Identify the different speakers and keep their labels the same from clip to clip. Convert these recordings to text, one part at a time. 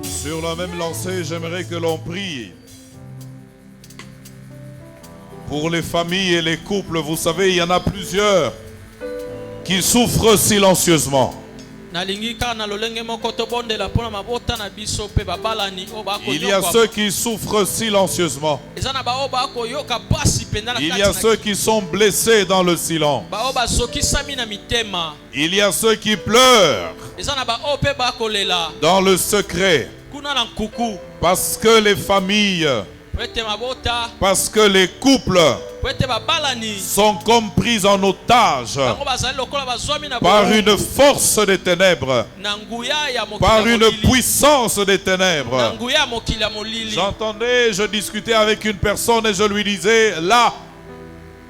Speaker 1: Sur la même lancée, j'aimerais que l'on prie pour les familles et les couples. Vous savez, il y en a plusieurs qui souffrent silencieusement. Il y a ceux qui souffrent silencieusement. Il y a ceux qui sont blessés dans le silence. Il y a ceux qui pleurent dans le secret. Parce que les familles, parce que les couples sont comme pris en otage par une force des ténèbres, par une puissance des ténèbres. J'entendais, je discutais avec une personne et je lui disais, là,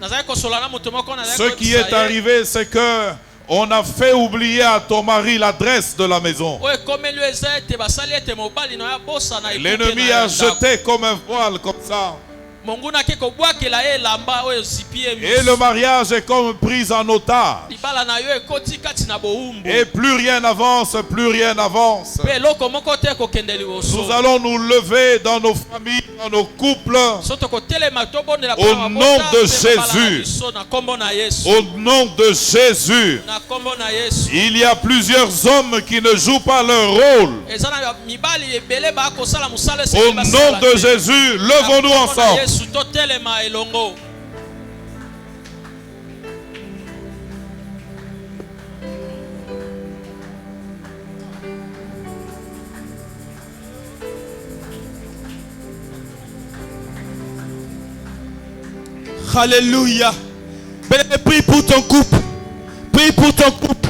Speaker 1: ce qui est arrivé, c'est que on a fait oublier à ton mari l'adresse de la maison. L'ennemi a jeté comme un voile comme ça. Et le mariage est comme pris en otage. Et plus rien n'avance, plus rien n'avance. Nous allons nous lever dans nos familles, dans nos couples. Au nom de Jésus. Au nom de Jésus. Il y a plusieurs hommes qui ne jouent pas leur rôle. Au nom de Jésus, levons-nous ensemble.
Speaker 2: Alléluia. Prie pour ton couple. Prie pour ton couple.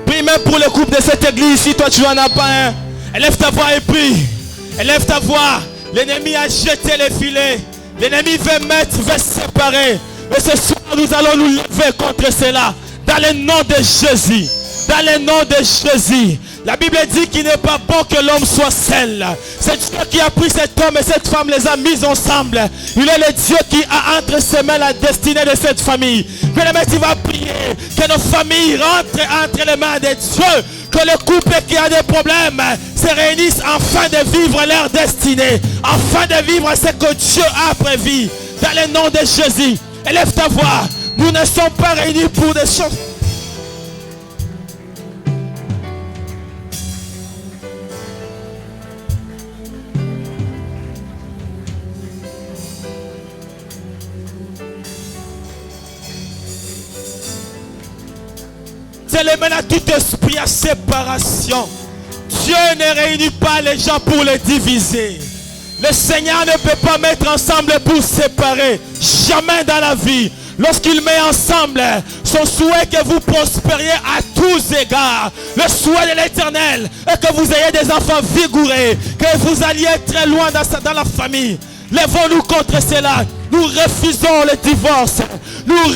Speaker 2: Prie même pour le couple de cette église. Si toi tu n'en as pas un, élève ta voix et prie. Élève ta voix. L'ennemi a jeté les filets. L'ennemi veut séparer. Mais ce soir, nous allons nous lever contre cela. Dans le nom de Jésus. Dans le nom de Jésus. La Bible dit qu'il n'est pas bon que l'homme soit seul. C'est Dieu qui a pris cet homme et cette femme, les a mis ensemble. Il est le Dieu qui a entre ses mains la destinée de cette famille. Que le maître va prier. Que nos familles rentrent entre les mains de Dieu. Que le couple qui a des problèmes se réunissent afin de vivre leur destinée. Afin de vivre ce que Dieu a prévu. Dans le nom de Jésus. Élève ta voix. Nous ne sommes pas réunis pour des choses. Maintenant tout esprit à séparation. Dieu ne réunit pas les gens pour les diviser. Le Seigneur ne peut pas mettre ensemble pour séparer. Jamais dans la vie. Lorsqu'il met ensemble, son souhait que vous prospériez à tous égards. Le souhait de l'Éternel est que vous ayez des enfants vigoureux. Que vous alliez très loin dans la famille. Lèvons-nous contre cela. Nous refusons le divorce. Nous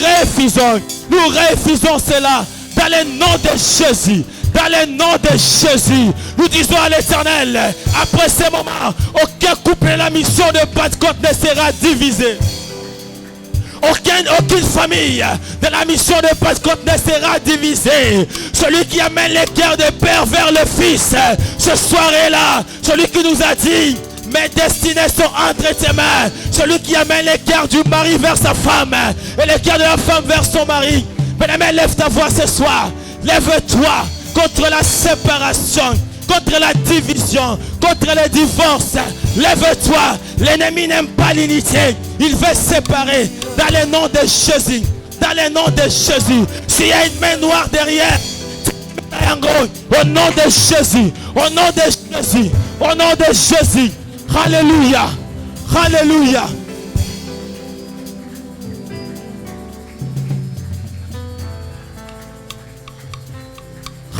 Speaker 2: refusons cela. Dans le nom de Jésus, dans le nom de Jésus, nous disons à l'Éternel, après ce moment, aucun couple de la mission de Pentecôte ne sera divisé. Aucune famille de la mission de Pentecôte ne sera divisée. Celui qui amène les cœurs des pères vers le fils, ce soir est là. Celui qui nous a dit, mes destinées sont entre tes mains. Celui qui amène les cœurs du mari vers sa femme et les cœurs de la femme vers son mari. Bien-aimé, lève ta voix ce soir. Lève-toi contre la séparation, contre la division, contre le divorce. Lève-toi. L'ennemi n'aime pas l'unité. Il veut séparer. Dans le nom de Jésus. Dans le nom de Jésus. S'il y a une main noire derrière, au nom de Jésus. Au nom de Jésus. Au nom de Jésus. Alléluia. Alléluia.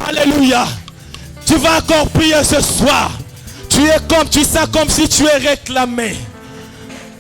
Speaker 2: Alléluia. Tu vas encore prier ce soir. Tu sens comme si tu es réclamé.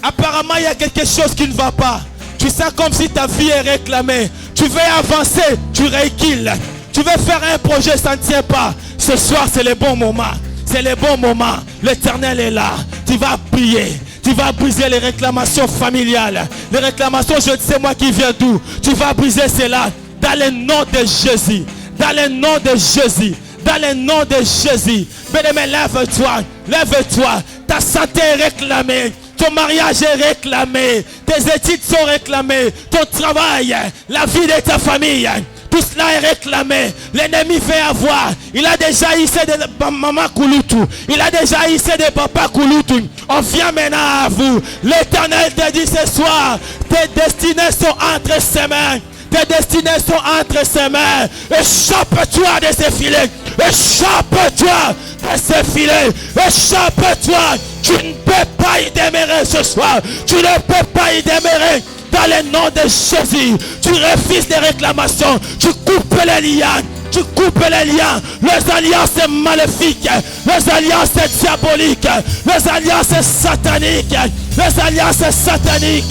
Speaker 2: Apparemment, il y a quelque chose qui ne va pas. Tu sens comme si ta vie est réclamée. Tu veux avancer, tu recules. Tu veux faire un projet, ça ne tient pas. Ce soir, c'est le bon moment. C'est le bon moment. L'Éternel est là. Tu vas prier. Tu vas briser les réclamations familiales. Les réclamations, je sais moi qui viens d'où. Tu vas briser cela dans le nom de Jésus. Dans le nom de Jésus. Dans le nom de Jésus. Bien-aimé, lève-toi. Lève-toi. Ta santé est réclamée. Ton mariage est réclamé. Tes études sont réclamées. Ton travail, la vie de ta famille. Tout cela est réclamé. L'ennemi fait avoir. Il a déjà hissé de maman Kouloutou. Il a déjà hissé de papa Kouloutou. On vient maintenant à vous. L'Éternel te dit ce soir, tes destinées sont entre ses mains. Tes destinées sont entre ses mains. Échappe-toi de ces filets. Échappe-toi de ces filets. Échappe-toi. Tu ne peux pas y demeurer ce soir. Tu ne peux pas y demeurer. Dans le nom de Jésus, tu refuses les réclamations. Tu coupes les liens. Tu coupes les liens. Les alliances maléfiques. Les alliances diaboliques. Les alliances sataniques. Les alliances sataniques.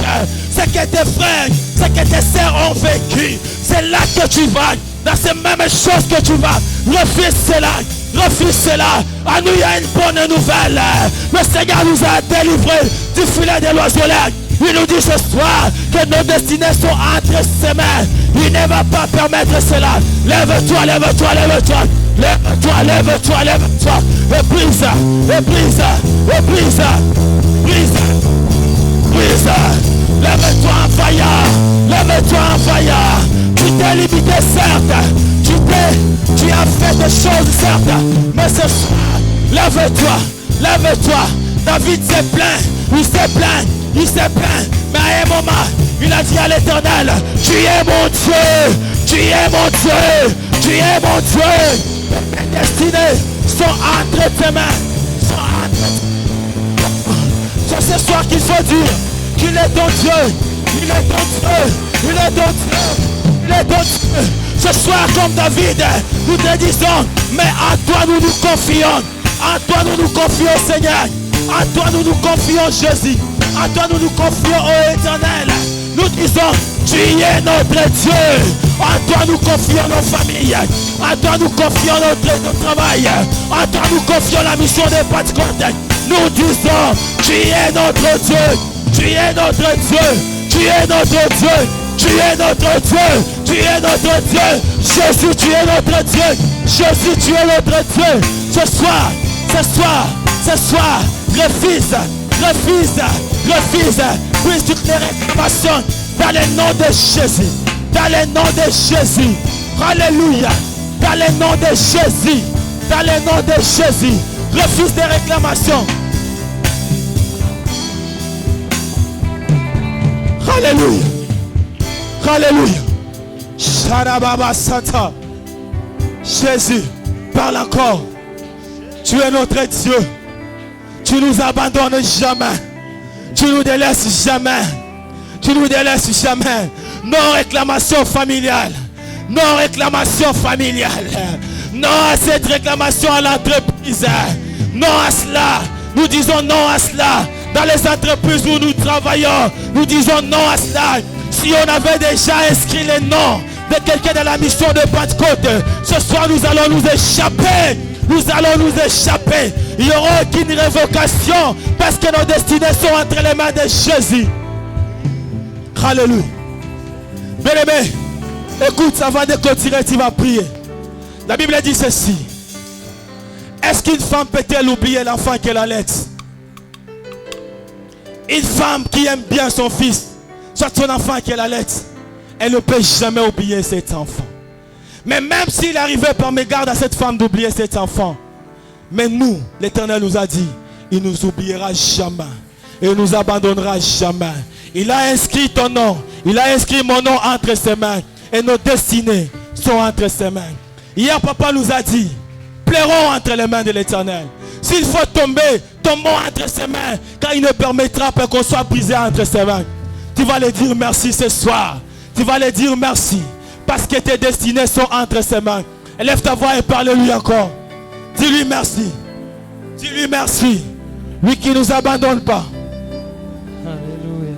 Speaker 2: Ce que tes frères, ce que tes sœurs ont vécu. C'est là que tu vas. Dans ces mêmes choses que tu vas. Refuse cela. Refuse cela. À nous, il y a une bonne nouvelle. Le Seigneur nous a délivrés du filet de l'oiseleur. Il nous dit ce soir que nos destinées sont entre ses mains. Il ne va pas permettre cela. Lève-toi, lève-toi, lève-toi. Lève-toi, lève-toi, lève-toi. Et brise, et brise, et brise, brise, brise. Lève-toi en faillard. Lève-toi en faillard. Tu t'es limité, certes. Tu as fait des choses, certes. Mais ce soir, lève-toi, lève-toi. David s'est plaint, il s'est plaint. Il s'est plaint, mais à un moment, il a dit à l'Éternel, tu es mon Dieu, tu es mon Dieu, tu es mon Dieu. Mes destinées sont entre tes mains. C'est ce soir qu'il faut dire qu'il est ton Dieu, il est ton Dieu, il est ton Dieu, il est ton Dieu. Ce soir, comme David, nous te disons, mais à toi nous nous confions, à toi nous nous confions Seigneur, à toi nous nous confions Jésus. À toi nous nous confions au Éternel. Nous disons, tu es notre Dieu. À toi nous confions nos familles. À toi nous confions notre travail. À toi nous confions la mission de Pentecôte. Nous disons, tu es notre Dieu. Tu es notre Dieu. Tu es notre Dieu. Tu es notre Dieu. Tu es notre Dieu. Jésus, tu es notre Dieu. Jésus, tu es notre Dieu. Ce soir, refuse, brise toutes les réclamations dans le nom de Jésus. Dans le nom de Jésus. Alléluia. Dans le nom de Jésus. Dans le nom de Jésus. Refuse les réclamations. Alléluia. Alléluia. Sharababa Santa. Jésus, parle encore. Tu es notre Dieu. Tu nous abandonnes jamais. Tu nous délaisses jamais. Tu nous délaisses jamais. Non réclamation familiale. Non réclamation familiale. Non à cette réclamation à l'entreprise. Non à cela. Nous disons non à cela. Dans les entreprises où nous travaillons, nous disons non à cela. Si on avait déjà inscrit les noms de quelqu'un dans la mission de Pentecôte, ce soir nous allons nous échapper. Nous allons nous échapper. Il n'y aura aucune révocation parce que nos destinées sont entre les mains de Jésus. Alléluia. Bien-aimé, écoute, avant de continuer, tu vas prier. La Bible dit ceci. Est-ce qu'une femme peut-elle oublier l'enfant qu'elle allait? Une femme qui aime bien son fils, soit son enfant qu'elle allait, elle ne peut jamais oublier cet enfant. Mais même s'il arrivait par mégarde à cette femme d'oublier cet enfant, mais nous, l'Éternel nous a dit, il ne nous oubliera jamais. Et il ne nous abandonnera jamais. Il a inscrit ton nom. Il a inscrit mon nom entre ses mains. Et nos destinées sont entre ses mains. Hier, papa nous a dit, pleurons entre les mains de l'Éternel. S'il faut tomber, tombons entre ses mains. Car il ne permettra pas qu'on soit brisé entre ses mains. Tu vas lui dire merci ce soir. Tu vas lui dire merci. Parce que tes destinées sont entre ses mains. Élève ta voix et parle-lui encore. Dis-lui merci. Dis-lui merci. Lui qui ne nous abandonne pas.
Speaker 3: Alléluia.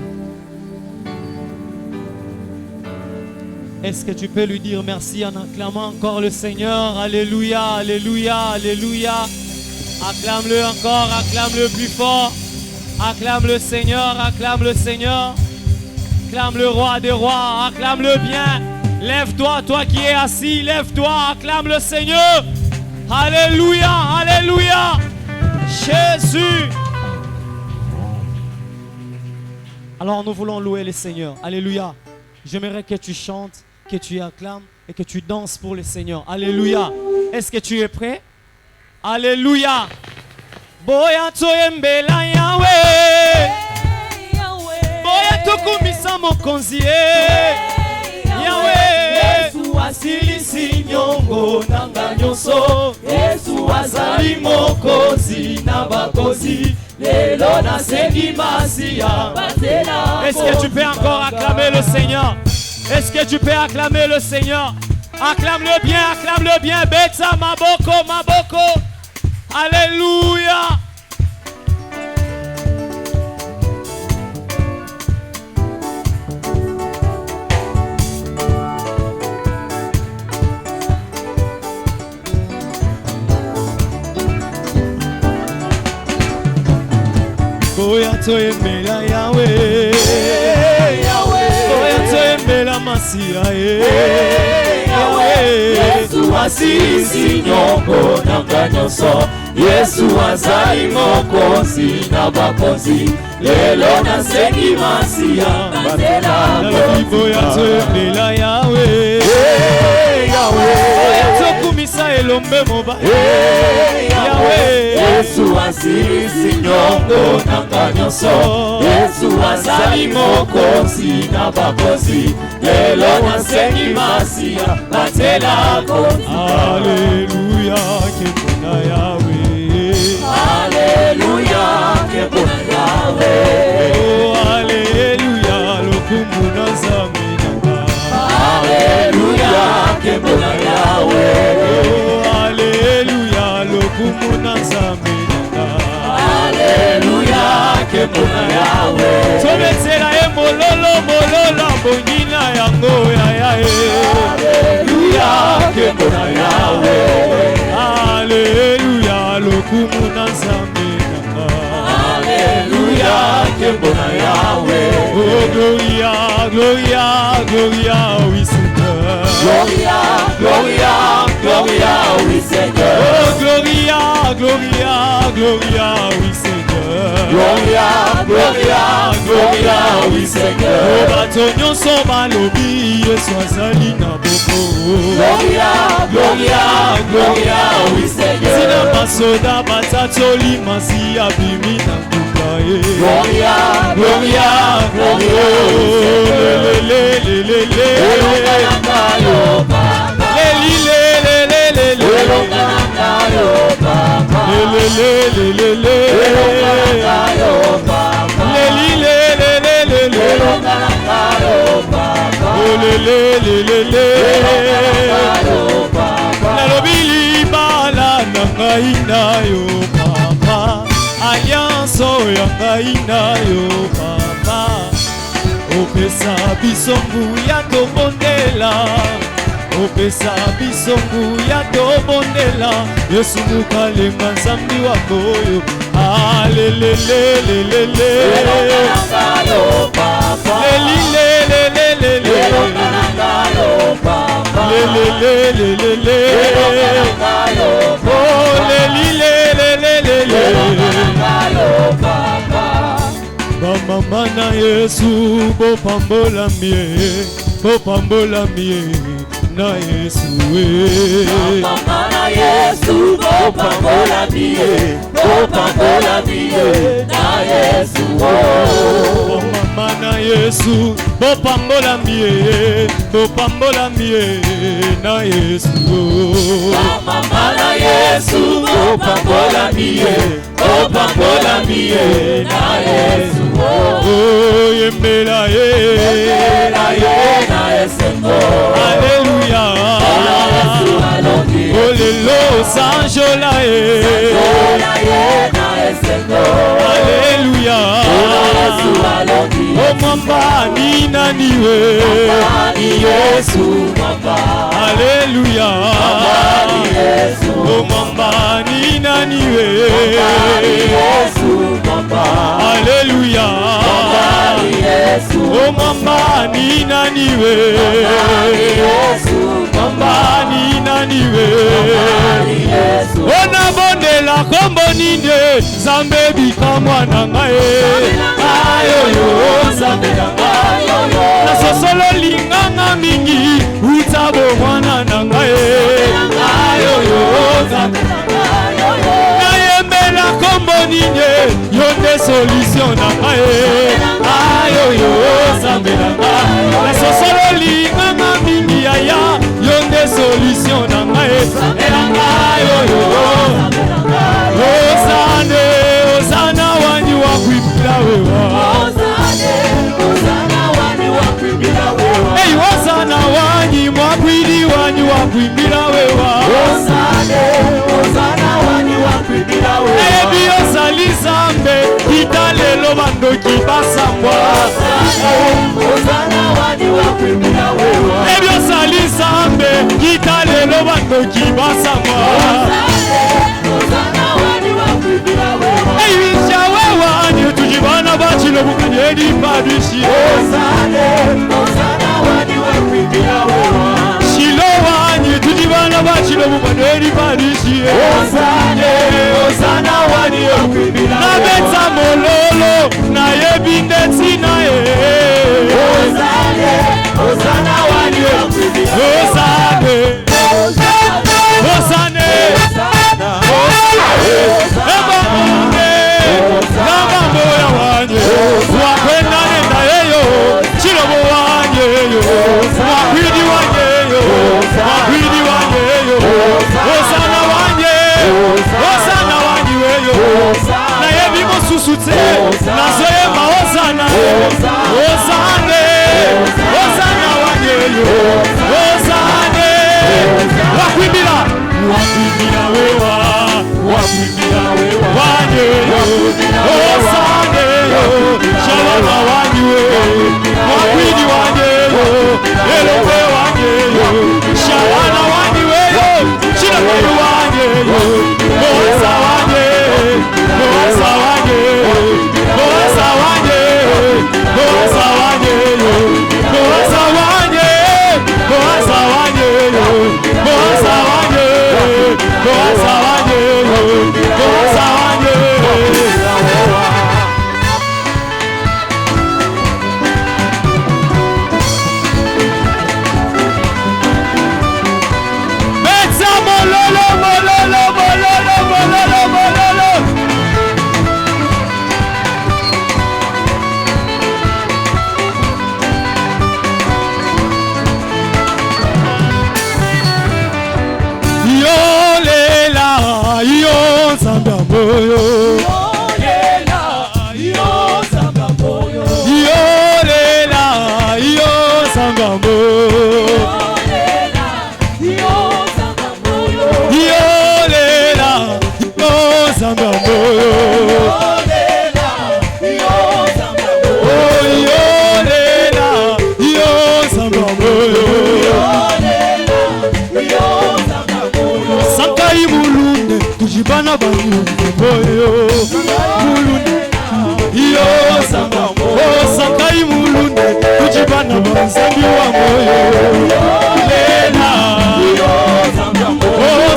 Speaker 3: Est-ce que tu peux lui dire merci en acclamant encore le Seigneur? Alléluia, alléluia, alléluia. Acclame-le encore, acclame-le plus fort. Acclame le Seigneur, acclame le Seigneur. Acclame le roi des rois, acclame-le bien. Lève-toi, toi qui es assis, lève-toi, acclame le Seigneur. Alléluia, alléluia. Jésus. Alors nous voulons louer le Seigneur. Alléluia. J'aimerais que tu chantes, que tu acclames et que tu danses pour le Seigneur. Alléluia. Est-ce que tu es prêt? Alléluia. Boya toyembela Yahweh. Boya tokumisa mokonzi. Yahweh. Yesu asilisi nyongo nanga nyonso. Yesu azali mokonzi na bakozi. Lelo nasengi masiya. Est-ce que tu peux encore acclamer le Seigneur? Est-ce que tu peux acclamer le Seigneur? Acclame-le bien, acclame-le bien. Betsa maboko, maboko. Alléluia. Boya toyembela Yahweh, boya toyembela Masiya, Yahweh. Yesu asilisi nyongo nanga nyonso. Yesu azali mokonzi na bakonzi. Lelo nasengi Masiya batela. Boya toyembela Yahweh, boya tokumisa elombe moba, Yahweh. Yesu asilisi nyongo nanga nyonso. Yesu azali mokonzi na bakonzi. Lelo nasengi Masiya batela konzi. Alléluia, kebona Yahweh. Alléluia, kebona Yahweh. Oh, alléluia, lokumuna zaminanga. Alléluia, kebona Yahweh. Oh, alléluia, lokumuna zaminanga. Alléluia, kebona Yahweh. Sobetsela emololo mololo bongina yango ya Alléluia, kebona Yahweh. Alléluia, lokumuna zaminanga. Alléluia, kebona Yahweh. Oh, gloria, gloria, gloria, oui Seigneur. Gloria, gloria, gloria, oui Seigneur. Oh, gloria, gloria, gloria, oui Seigneur. Gloria, gloria, gloria, oui Seigneur. Oh, bato nyonso balobi Yesu azali na boko. Gloria, gloria, gloria, oui Seigneur. Sina basoda batatoli masi abimi na kuka. Gloria, gloria, gloria, alliance yanga inayo papa. Opesa bisongu ya tobondela. Opesa bisongu ya tobondela. Yesu mukalemba nzambi wakoyo. Alelelelelele. Mama na Yesu bo pambola mie, bo pambola mie na Yesu. Mama na Yesu bo pambola mie, bo pambola mie na Yesu. Mama na Yesu bo pambola mie, bo pambola mie na Yesu. Mama na Yesu bo pambola mie, bo pambola mie na Yesu. Oh, yembela ye na esengo. Alléluia. Oh, lelo sanjola ye na esengo. Alléluia. Oh, mwamba ni nani we? Yesu mwamba. Alléluia. Oh, mwamba ni nani we? Yesu mwamba. Alléluia. Oh mama ni nani we? Mama ni nani we? Ona bondela kombo ninde Zambe bika mwana ngae ayoyo Zambe ngayo na sosolo linganga mingi utabo mwana nangae ayoyo Zambe ngayo na yembela kombo ninde yonde solution nangae ayoyo Zambe ngayo na sosolo linganga mingi aya yonde solution nangae ayoyo Ozane, Ozana wani wakwibila wewa. Ozana wani wakwibila wewa. Hey, Ozana wani mwakwili wani wakwibila wewa. Ozana wani wakwibila wewa. Hey, biyo sali zambe, kitalelo bando kibasambwa. Ozana wani wakwibila wewa. Hey, biyo sali zambe, kitalelo bando kibasambwa. Hey, wishawewa ni tujibana bachilo bukanyeni padushi. Ozana wani wakwibila wewa. Shilowa ni tujibana bachilo bukanyeni padushi. Ozana wani wakwibila wewa. Na beta mololo na yebinde tina Ozana wani wakwibila wewa. Ozane Namamoya wanye wakwenda nenda yeyo Chilobo wanye yo Wakwidi wanye yo Wakwidi wanye yo Ozana wanye Ozana wanye weyo Na yebi mosusute Na zoye ma Ozana Ozane Ozana wanye yo Ozane Wakwibila Wakwibila wewa Wakwibila wewa wanye yo Ozane yo Shalama wanye yo Wakwidi wanye yo Elope wanye yo Shalana wanye yo Chinakwidi wanye yo Moza wanye Moza wanye Moza wanye Moza wanye yo Moza wanye Moza wanye yo Moza wanye Moza wanye yo Moza wanye Betsa mololo mololo mololo mololo mololo Bana banyu boyo mulunde iyo samba o sakai mulunde kujibana banzambi wa moyo lela iyo samba o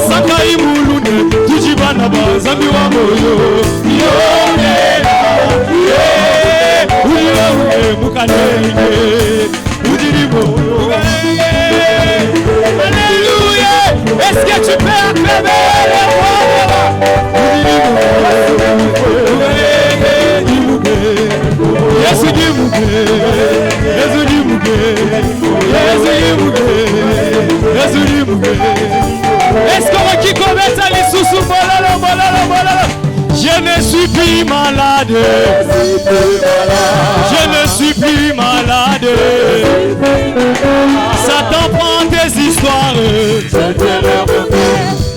Speaker 3: sakai mulunde kujibana banzambi wa moyo iyo lela uyo mukanenge udiribo Alléluia. Est-ce que tu peux acclamer le roi? Yesu dimuge, Yesu dimuge, Yesu dimuge, Yesu dimuge. Est-ce qu'on qui commet ça les sous bololo bololo bololo? Je ne suis plus malade. Je ne suis plus malade. Satan prend des histoires.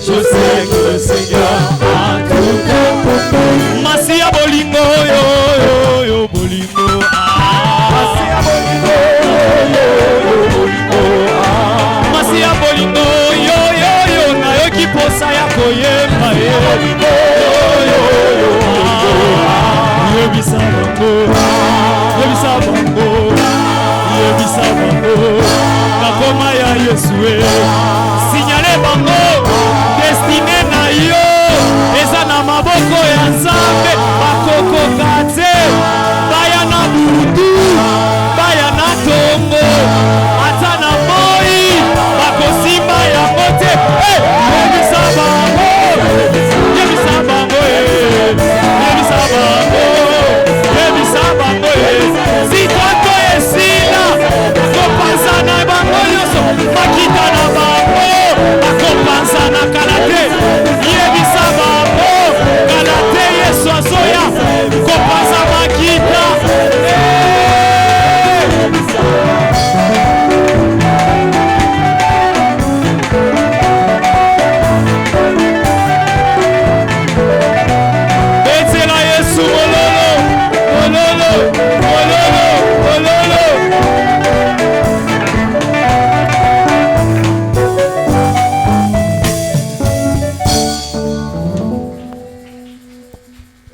Speaker 3: Je sais que le Seigneur a tout fait. Masia bolingo yo yo yo bolingo. Masia bolingo yo yo bolingo. Masia bolingo yo yo yo na yo ki posa ya koyemba yo yo yo yo. Yo bisabango, yo bisabango. Signalez bango destiné na yo eza na maboko ya Nzambe bakoko kate baya na butu baya na tongo ata na moi bakosimba yango te yebisa bango yebisa bango yebisa bango yebisa bango zitoto esila kopanza na bango nyonso makita na bango bakopanza na kala te yebisa bango kala te yesu azoya kopanza makita betela yesu mololo mololo mololo mololo.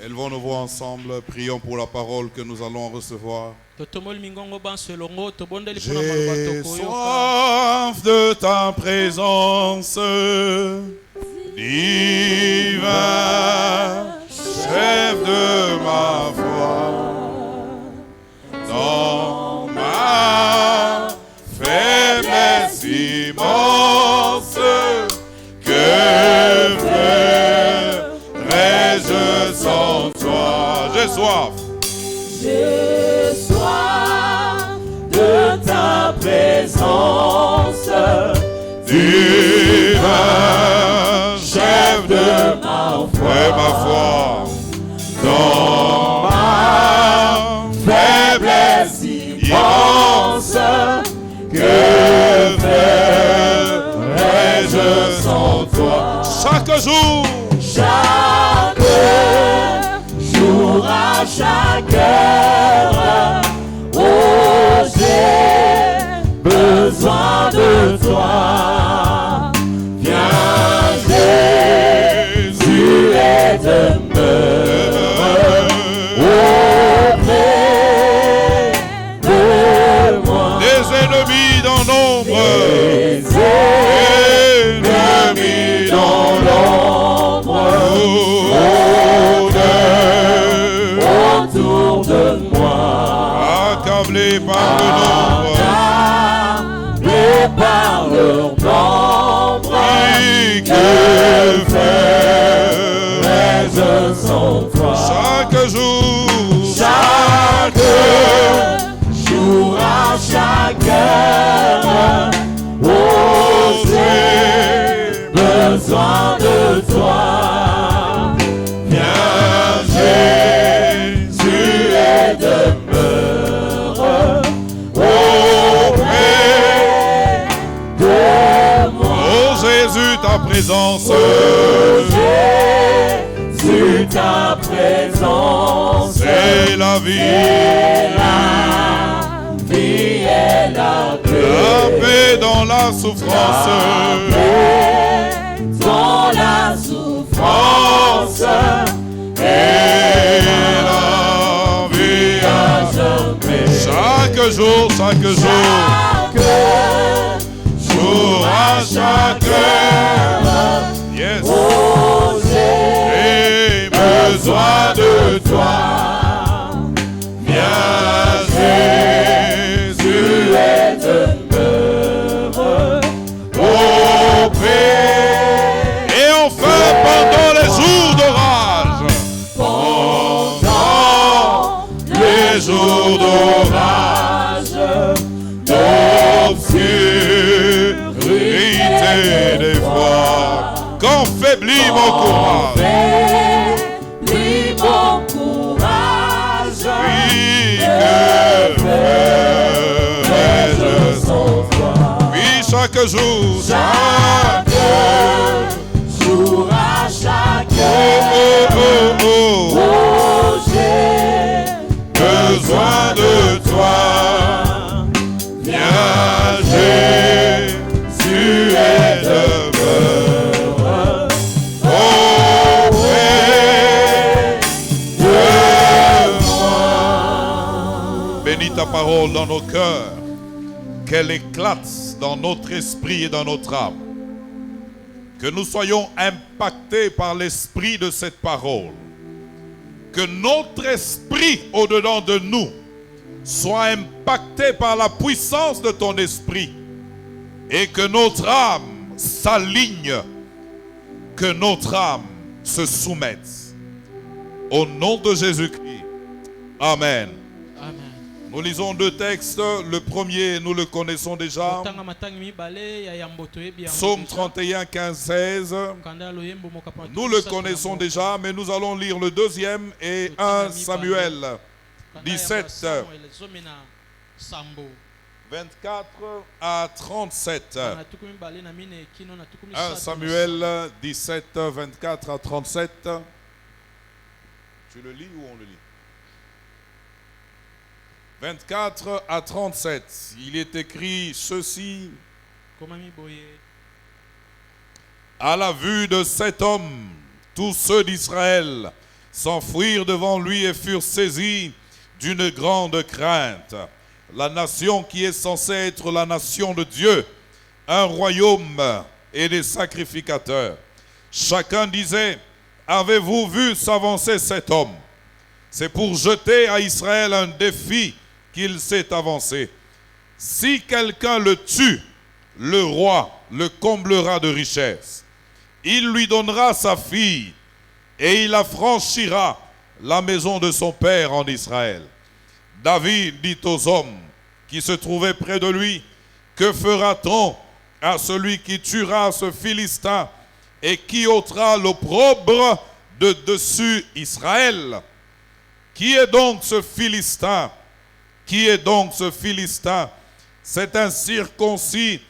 Speaker 1: Élevons nos voix ensemble, prions pour la parole que nous allons recevoir. J'ai soif de ta présence, divin chef de ma foi, dans ma faiblesse immense, que ferais-je sans toi? J'ai soif.
Speaker 4: J'ai soif de ta présence,
Speaker 1: divin chef de ma foi, dans ma faiblesse immense, que ferais-je sans toi? Chaque jour,
Speaker 4: à chaque heure, oh j'ai besoin de toi. Viens Jésus et demeure auprès de moi.
Speaker 1: Des ennemis dans l'ombre,
Speaker 4: ennemis dans l'ombre, autour de moi,
Speaker 1: accablés par le nombre,
Speaker 4: par leur nombre,
Speaker 1: que
Speaker 4: ferais-je sans toi?
Speaker 1: Chaque jour,
Speaker 4: à chaque heure, oh j'ai besoin de toi. Viens Jésus et demeure auprès de moi.
Speaker 1: Oh Jésus, ta présence,
Speaker 4: Jésus, ta présence,
Speaker 1: c'est la vie,
Speaker 4: et la paix,
Speaker 1: la paix dans la souffrance,
Speaker 4: dans la souffrance,
Speaker 1: et la vie à
Speaker 4: jamais.
Speaker 1: chaque jour, à chaque heure, yes.
Speaker 4: Oh, j'ai
Speaker 1: besoin de toi. Viens Jésus
Speaker 4: et demeure
Speaker 1: auprès. Et enfin pendant les jours d'orage,
Speaker 4: pendant les jours d'orage,
Speaker 1: d'obscurité des fois, quand faiblit mon courage, oui, que ferais-je sans toi? Oui, chaque jour,
Speaker 4: à chaque
Speaker 1: oh,
Speaker 4: j'ai
Speaker 1: besoin de toi. Viens Jésus et demeure auprès de moi. Bénis ta parole dans nos cœurs, qu'elle éclate dans notre esprit et dans notre âme. Que nous soyons impactés par l'esprit de cette parole. Que notre esprit au-dedans de nous soit impacté par la puissance de ton esprit. Et que notre âme s'aligne. Que notre âme se soumette. Au nom de Jésus-Christ. Amen.
Speaker 3: Amen.
Speaker 1: Nous lisons deux textes. Le premier, nous le connaissons déjà. Psaume 31, 15, 16. Nous le connaissons déjà, mais nous allons lire le deuxième et 1 Samuel 17, 24 à 37. 1 Samuel 17, 24 à 37. Tu le lis ou on le lit? 24 à 37. Il est écrit ceci. À la vue de cet homme, tous ceux d'Israël s'enfuirent devant lui et furent saisis d'une grande crainte. La nation qui est censée être la nation de Dieu, un royaume et des sacrificateurs. Chacun disait, avez-vous vu s'avancer cet homme? C'est pour jeter à Israël un défi qu'il s'est avancé. Si quelqu'un le tue, le roi le comblera de richesses. Il lui donnera sa fille et il affranchira la maison de son père en Israël. David dit aux hommes qui se trouvaient près de lui, que fera-t-on à celui qui tuera ce Philistin et qui ôtera l'opprobre de dessus Israël? Qui est donc ce Philistin? Qui est donc ce Philistin? C'est un circoncis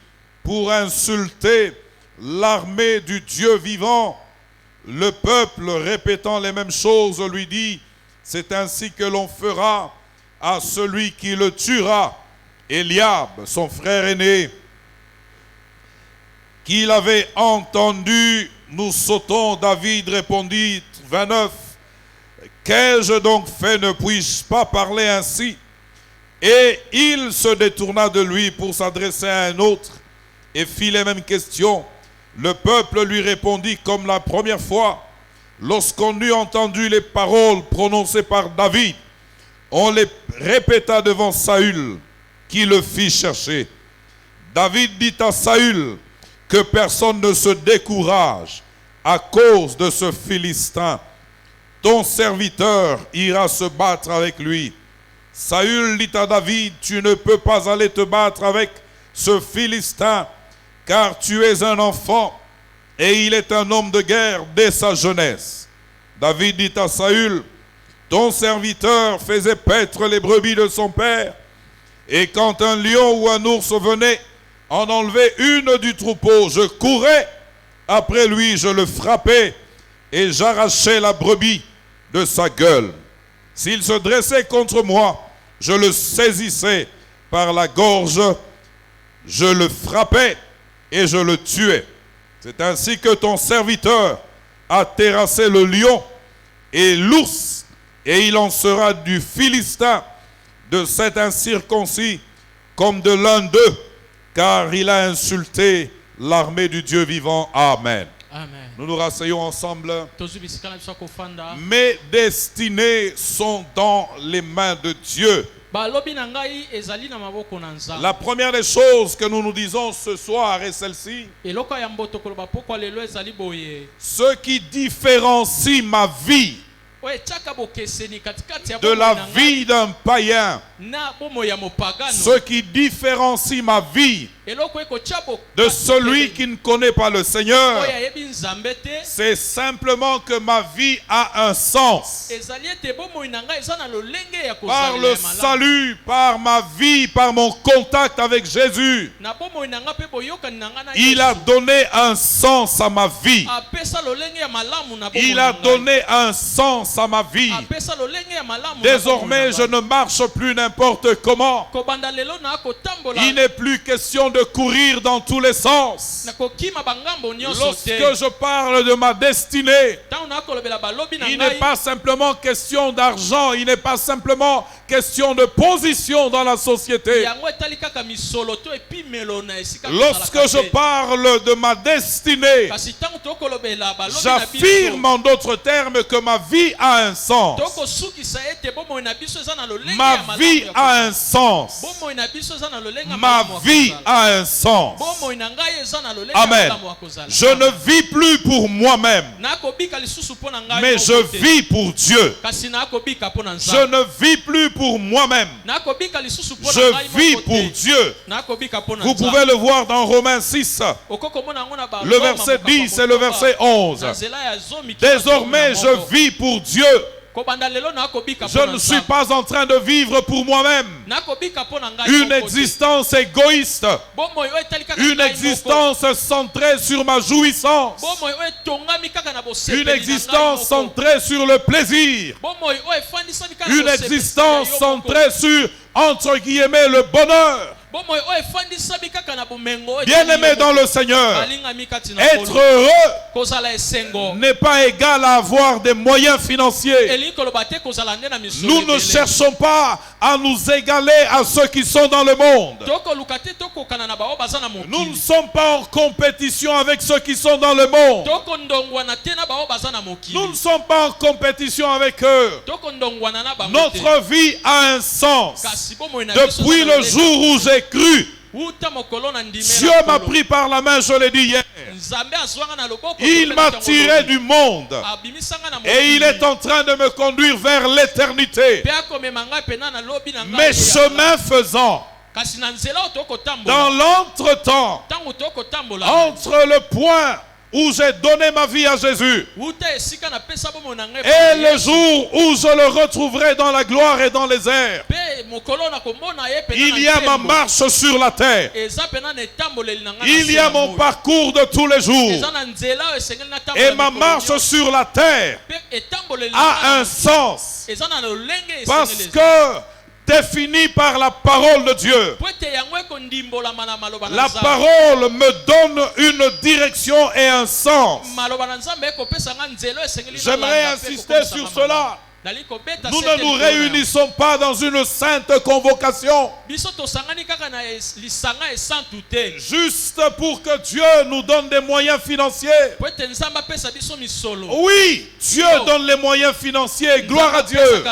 Speaker 1: pour insulter l'armée du Dieu vivant. Le peuple, répétant les mêmes choses, lui dit, c'est ainsi que l'on fera à celui qui le tuera. Eliab, son frère aîné, qui l'avait entendu, nous sautons. David répondit, 29, qu'ai-je donc fait, ne puis-je pas parler ainsi? Et il se détourna de lui pour s'adresser à un autre et fit les mêmes questions. Le peuple lui répondit comme la première fois. Lorsqu'on eut entendu les paroles prononcées par David, on les répéta devant Saül, qui le fit chercher. David dit à Saül que personne ne se décourage à cause de ce Philistin. Ton serviteur ira se battre avec lui. Saül dit à David, tu ne peux pas aller te battre avec ce Philistin, car tu es un enfant et il est un homme de guerre dès sa jeunesse. David dit à Saül, ton serviteur faisait paître les brebis de son père, et quand un lion ou un ours venait en enlever une du troupeau, je courais après lui, je le frappais et j'arrachais la brebis de sa gueule. S'il se dressait contre moi, je le saisissais par la gorge, je le frappais et je le tuais. C'est ainsi que ton serviteur a terrassé le lion et l'ours, et il en sera du Philistin, de cet incirconcis, comme de l'un d'eux, car il a insulté l'armée du Dieu vivant. Amen.
Speaker 3: Amen.
Speaker 1: Nous nous rasseyons ensemble. Mes destinées sont dans les mains de Dieu. La première des choses que nous nous disons ce soir est celle-ci. Ce qui différencie ma vie de la vie d'un païen, ce qui différencie ma vie de celui qui ne connaît pas le Seigneur, c'est simplement que ma vie a un sens. Par le salut, par ma vie, par mon contact avec Jésus, il a donné un sens à ma vie. Il a donné un sens sens à ma vie. Désormais, je ne marche plus n'importe comment. Il n'est plus question de courir dans tous les sens. Lorsque je parle de ma destinée, il n'est pas simplement question d'argent, il n'est pas simplement question de position dans la société. Lorsque je parle de ma destinée, j'affirme en d'autres termes que ma vie a un sens. Ma vie a un sens. Ma vie a un sens. Amen. Je ne vis plus pour moi-même, mais je vis pour Dieu. Je ne vis plus pour moi-même, je vis pour Dieu. Vous pouvez le voir dans Romains 6, le verset 10 et le verset 11. Désormais, je vis pour Dieu. Je ne suis pas en train de vivre pour moi-même. Une existence égoïste. Une existence centrée sur ma jouissance. Une existence centrée sur le plaisir. Une existence centrée sur, entre guillemets, le bonheur. Bien-aimé dans le Seigneur, être heureux n'est pas égal à avoir des moyens financiers. Nous ne cherchons pas à nous égaler à ceux qui sont dans le monde. Nous ne sommes pas en compétition avec ceux qui sont dans le monde. Nous ne sommes pas en compétition avec eux. Notre vie a un sens. Depuis le jour où j'ai cru, Dieu m'a pris par la main, je l'ai dit hier. Il m'a tiré du monde et il est en train de me conduire vers l'éternité. Mes chemins faisant, dans l'entretemps, entre le point où j'ai donné ma vie à Jésus et le jour où je le retrouverai dans la gloire et dans les airs, il y a ma marche sur la terre. Il y a mon parcours de tous les jours. Et ma marche sur la terre a un sens parce que défini par la parole de Dieu. La parole me donne une direction et un sens. J'aimerais insister sur cela. Nous ne nous réunissons pas dans une sainte convocation juste pour que Dieu nous donne des moyens financiers. Oui, Dieu donne les moyens financiers, gloire à Dieu.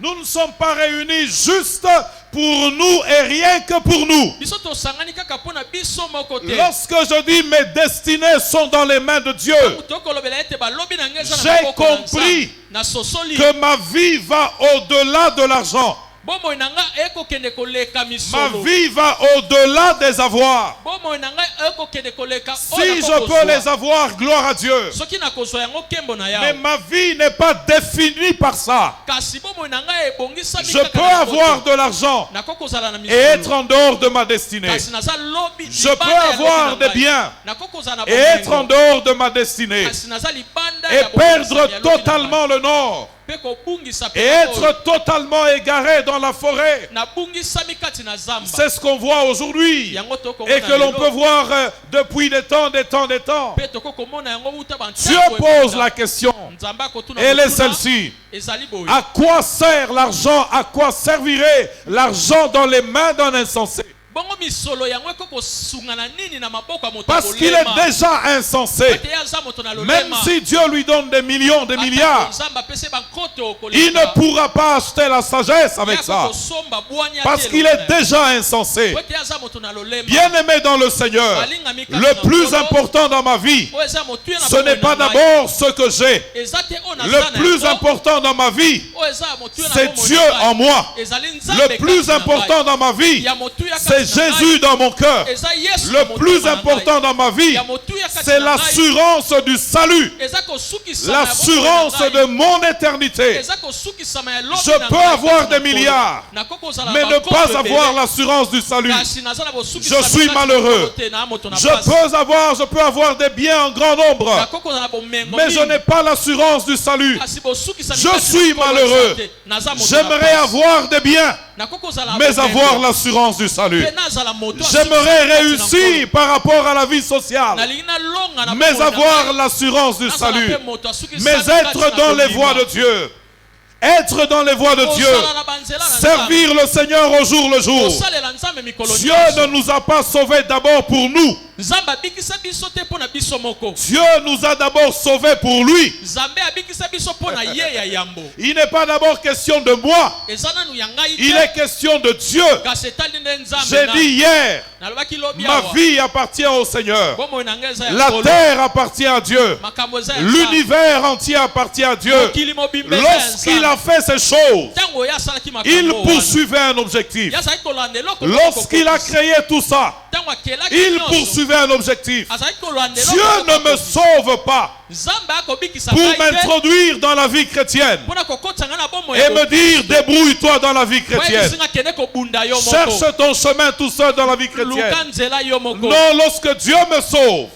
Speaker 1: Nous ne sommes pas réunis juste pour nous et rien que pour nous. Lorsque je dis mes destinées sont dans les mains de Dieu, j'ai compris que ma vie va au-delà de l'argent. Ma vie va au-delà des avoirs. Si je peux les avoir, gloire à Dieu. Mais ma vie n'est pas définie par ça. Je peux avoir de l'argent et être en dehors de ma destinée. Je peux avoir des biens et être en dehors de ma destinée et perdre totalement le nord et être totalement égaré dans la forêt. C'est ce qu'on voit aujourd'hui et que l'on peut voir depuis des temps. Dieu pose la question, elle est celle-ci: à quoi sert l'argent? À quoi servirait l'argent dans les mains d'un insensé? Parce qu'il est déjà insensé. Même si Dieu lui donne des millions, des milliards, il ne pourra pas acheter la sagesse avec ça. Parce qu'il est déjà insensé. Bien-aimé dans le Seigneur, le plus important dans ma vie, ce n'est pas d'abord ce que j'ai. Le plus important dans ma vie, c'est Dieu en moi. Le plus important dans ma vie, c'est Jésus dans mon cœur. Le plus important dans ma vie, c'est l'assurance du salut, l'assurance de mon éternité. Je peux avoir des milliards, mais ne pas avoir l'assurance du salut. Je suis malheureux. Je peux avoir des biens en grand nombre, mais je n'ai pas l'assurance du salut. Je suis malheureux. J'aimerais avoir des biens, mais avoir l'assurance du salut. J'aimerais réussir par rapport à la vie sociale, mais avoir l'assurance du salut. Mais être dans les voies de Dieu. Être dans les voies de Dieu, servir le Seigneur au jour le jour. Dieu ne nous a pas sauvés d'abord pour nous. Dieu nous a d'abord sauvés pour lui. Il n'est pas d'abord question de moi. Il est question de Dieu. J'ai dit hier, ma vie appartient au Seigneur. La terre appartient à Dieu. L'univers entier appartient à Dieu. Lorsqu'il a fait ces choses, il poursuivait un objectif. Lorsqu'il a créé tout ça, il poursuivait un objectif. Dieu ne me sauve pas pour m'introduire dans la vie chrétienne et me dire débrouille-toi dans la vie chrétienne. Cherche ton chemin tout seul dans la vie chrétienne. Non, lorsque Dieu me sauve,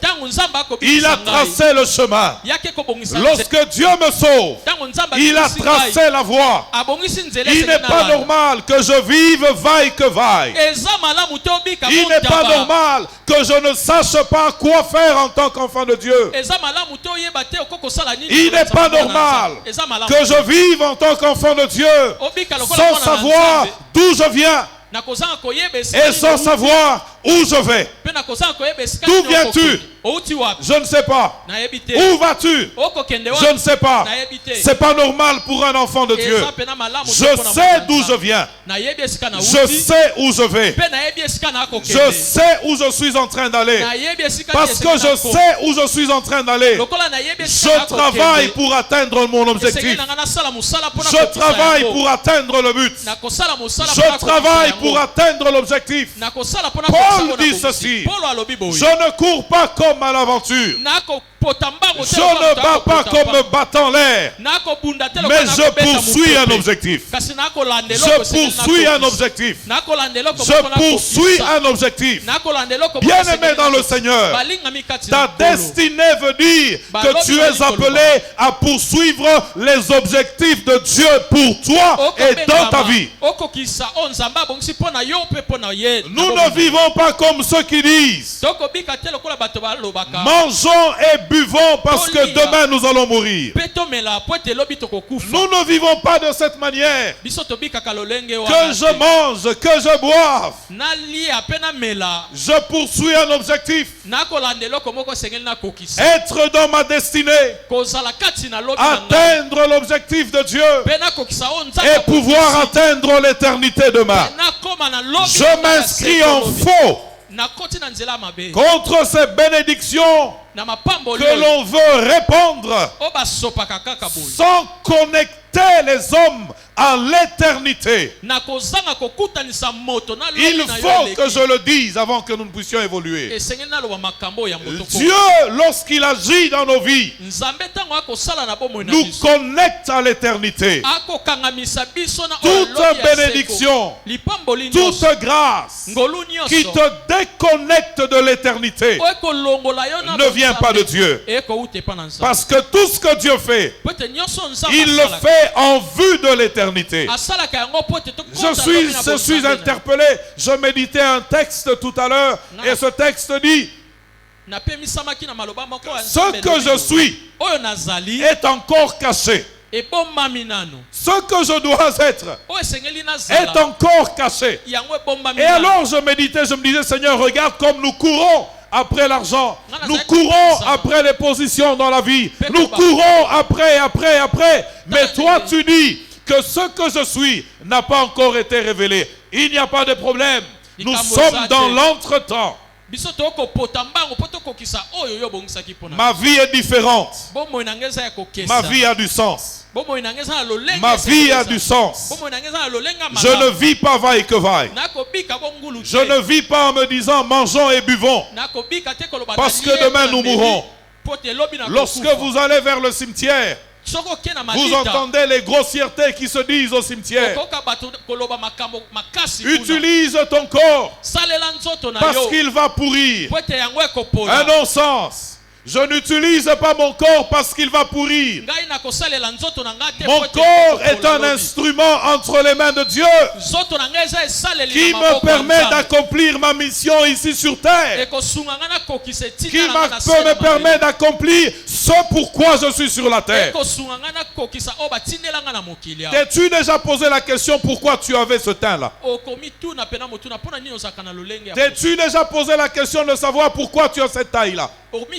Speaker 1: il a tracé le chemin. Lorsque Dieu me sauve, il a tracé la voie. Il n'est pas normal que je vive vaille que vaille. Il n'est pas normal que je ne sache pas quoi faire en tant qu'enfant de Dieu. Il n'est pas normal que je vive en tant qu'enfant de Dieu sans savoir d'où je viens et sans savoir où je vais. D'où viens-tu? Je ne sais pas. Où vas-tu? Je ne sais pas. C'est pas normal pour un enfant de Dieu. Je sais d'où je viens. Je sais où je vais. Je sais où je suis en train d'aller. Parce que je sais où je suis en train d'aller. Je travaille pour atteindre mon objectif. Je travaille pour atteindre le but. Je travaille pour atteindre l'objectif. Paul dit ceci: je ne cours pas comme à l'aventure. Je ne bats pas comme me battant l'air, mais je poursuis un objectif. Je poursuis un objectif. Je poursuis un objectif. Bien-aimé dans le Seigneur, ta destinée veut dire que tu es appelé à poursuivre les objectifs de Dieu pour toi et dans ta vie. Nous ne vivons pas comme ceux qui disent mangeons et buvons parce que demain nous allons mourir. Nous ne vivons pas de cette manière. Que je mange, que je boive, je poursuis un objectif. Être dans ma destinée, atteindre l'objectif de Dieu et pouvoir atteindre l'éternité demain. Je m'inscris en faux contre ces bénédictions que l'on veut répandre sans connecter les hommes à l'éternité. Il faut que je le dise avant que nous ne puissions évoluer. Dieu, lorsqu'il agit dans nos vies, nous connecte à l'éternité. Toute bénédiction, toute grâce qui te déconnecte de l'éternité ne vient pas de Dieu. Parce que tout ce que Dieu fait, il le fait en vue de l'éternité. Je suis interpellé. Je méditais un texte tout à l'heure et ce texte dit: ce que je suis est encore caché. Ce que je dois être est encore caché. Et alors je méditais, je me disais: Seigneur, regarde comme nous courons après l'argent, nous courons après les positions dans la vie, nous courons après. Mais toi tu dis que ce que je suis n'a pas encore été révélé. Il n'y a pas de problème. Nous sommes dans l'entretemps. Ma vie est différente. Ma vie a du sens. Ma vie a du sens. Je ne vis pas vaille que vaille. Je ne vis pas en me disant mangeons et buvons, parce que demain nous mourrons. Lorsque vous allez vers le cimetière, vous entendez les grossièretés qui se disent au cimetière. Utilise ton corps parce qu'il va pourrir. Un non-sens. Je n'utilise pas mon corps parce qu'il va pourrir. Mon corps est un instrument entre les mains de Dieu qui me permet d'accomplir ma mission ici sur terre, qui me permet d'accomplir ce pourquoi je suis sur la terre. T'es-tu déjà posé la question pourquoi tu avais ce teint-là? T'es-tu déjà posé la question de savoir pourquoi tu as cette taille-là? Pourquoi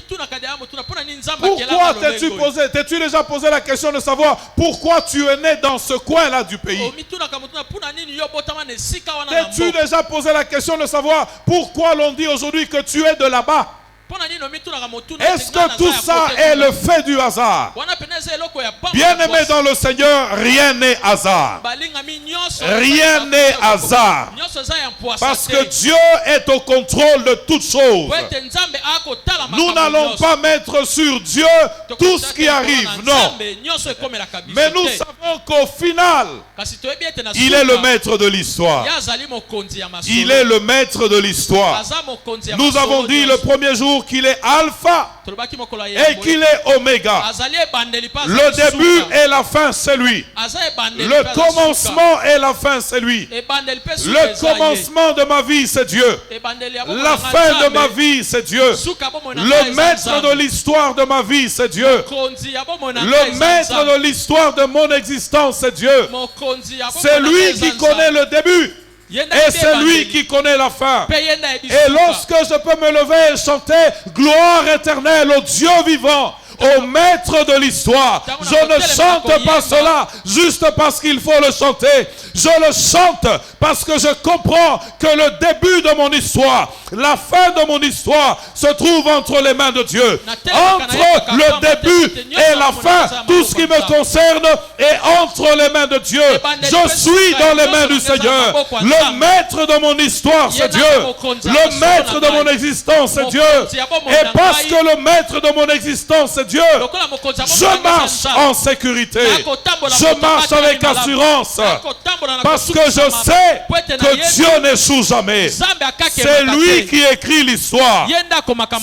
Speaker 1: t'es-tu déjà posé la question de savoir pourquoi tu es né dans ce coin-là du pays? T'es-tu déjà posé la question de savoir pourquoi l'on dit aujourd'hui que tu es de là-bas? Est-ce que tout ça est le fait du hasard? Bien-aimé dans le Seigneur, rien n'est hasard. Rien n'est hasard. Parce que Dieu est au contrôle de toutes choses. Nous n'allons pas mettre sur Dieu tout ce qui arrive, non. Mais nous savons qu'au final, il est le maître de l'histoire. Il est le maître de l'histoire. Nous avons dit le premier jour qu'il est alpha et qu'il est oméga. Le début et la fin, c'est lui. Le commencement et la fin, c'est lui. Le commencement de ma vie, c'est Dieu. La fin de ma vie, c'est Dieu. Le maître de l'histoire de ma vie, c'est Dieu. Le maître de l'histoire de mon existence, c'est Dieu. C'est lui qui connaît le début. Et c'est lui qui connaît la fin. Et lorsque je peux me lever et chanter gloire éternelle au Dieu vivant, au maître de l'histoire, je ne chante pas cela juste parce qu'il faut le chanter. Je le chante parce que je comprends que le début de mon histoire, la fin de mon histoire se trouve entre les mains de Dieu. Entre le début et la fin, tout ce qui me concerne est entre les mains de Dieu. Je suis dans les mains du Seigneur. Le maître de mon histoire, c'est Dieu. Le maître de mon existence, c'est Dieu. Et parce que le maître de mon existence, c'est Dieu, je marche en sécurité. Je marche avec assurance. Parce que je sais que Dieu n'échoue jamais. C'est lui qui écrit l'histoire.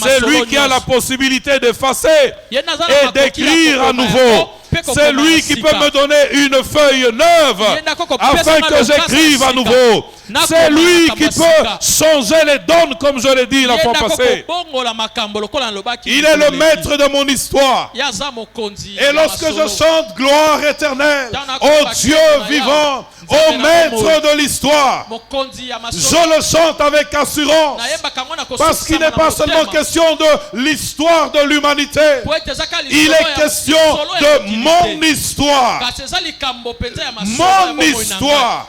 Speaker 1: C'est lui qui a la possibilité d'effacer et d'écrire à nouveau. C'est lui qui peut me donner une feuille neuve afin que j'écrive à nouveau. C'est lui qui peut changer les donnes comme je l'ai dit la fois passée. Il est le maître de mon histoire. Et lorsque je chante gloire éternelle au Dieu vivant, au maître de l'histoire, je le chante avec assurance, parce qu'il n'est pas seulement question de l'histoire de l'humanité, il est question de mon histoire. Mon histoire.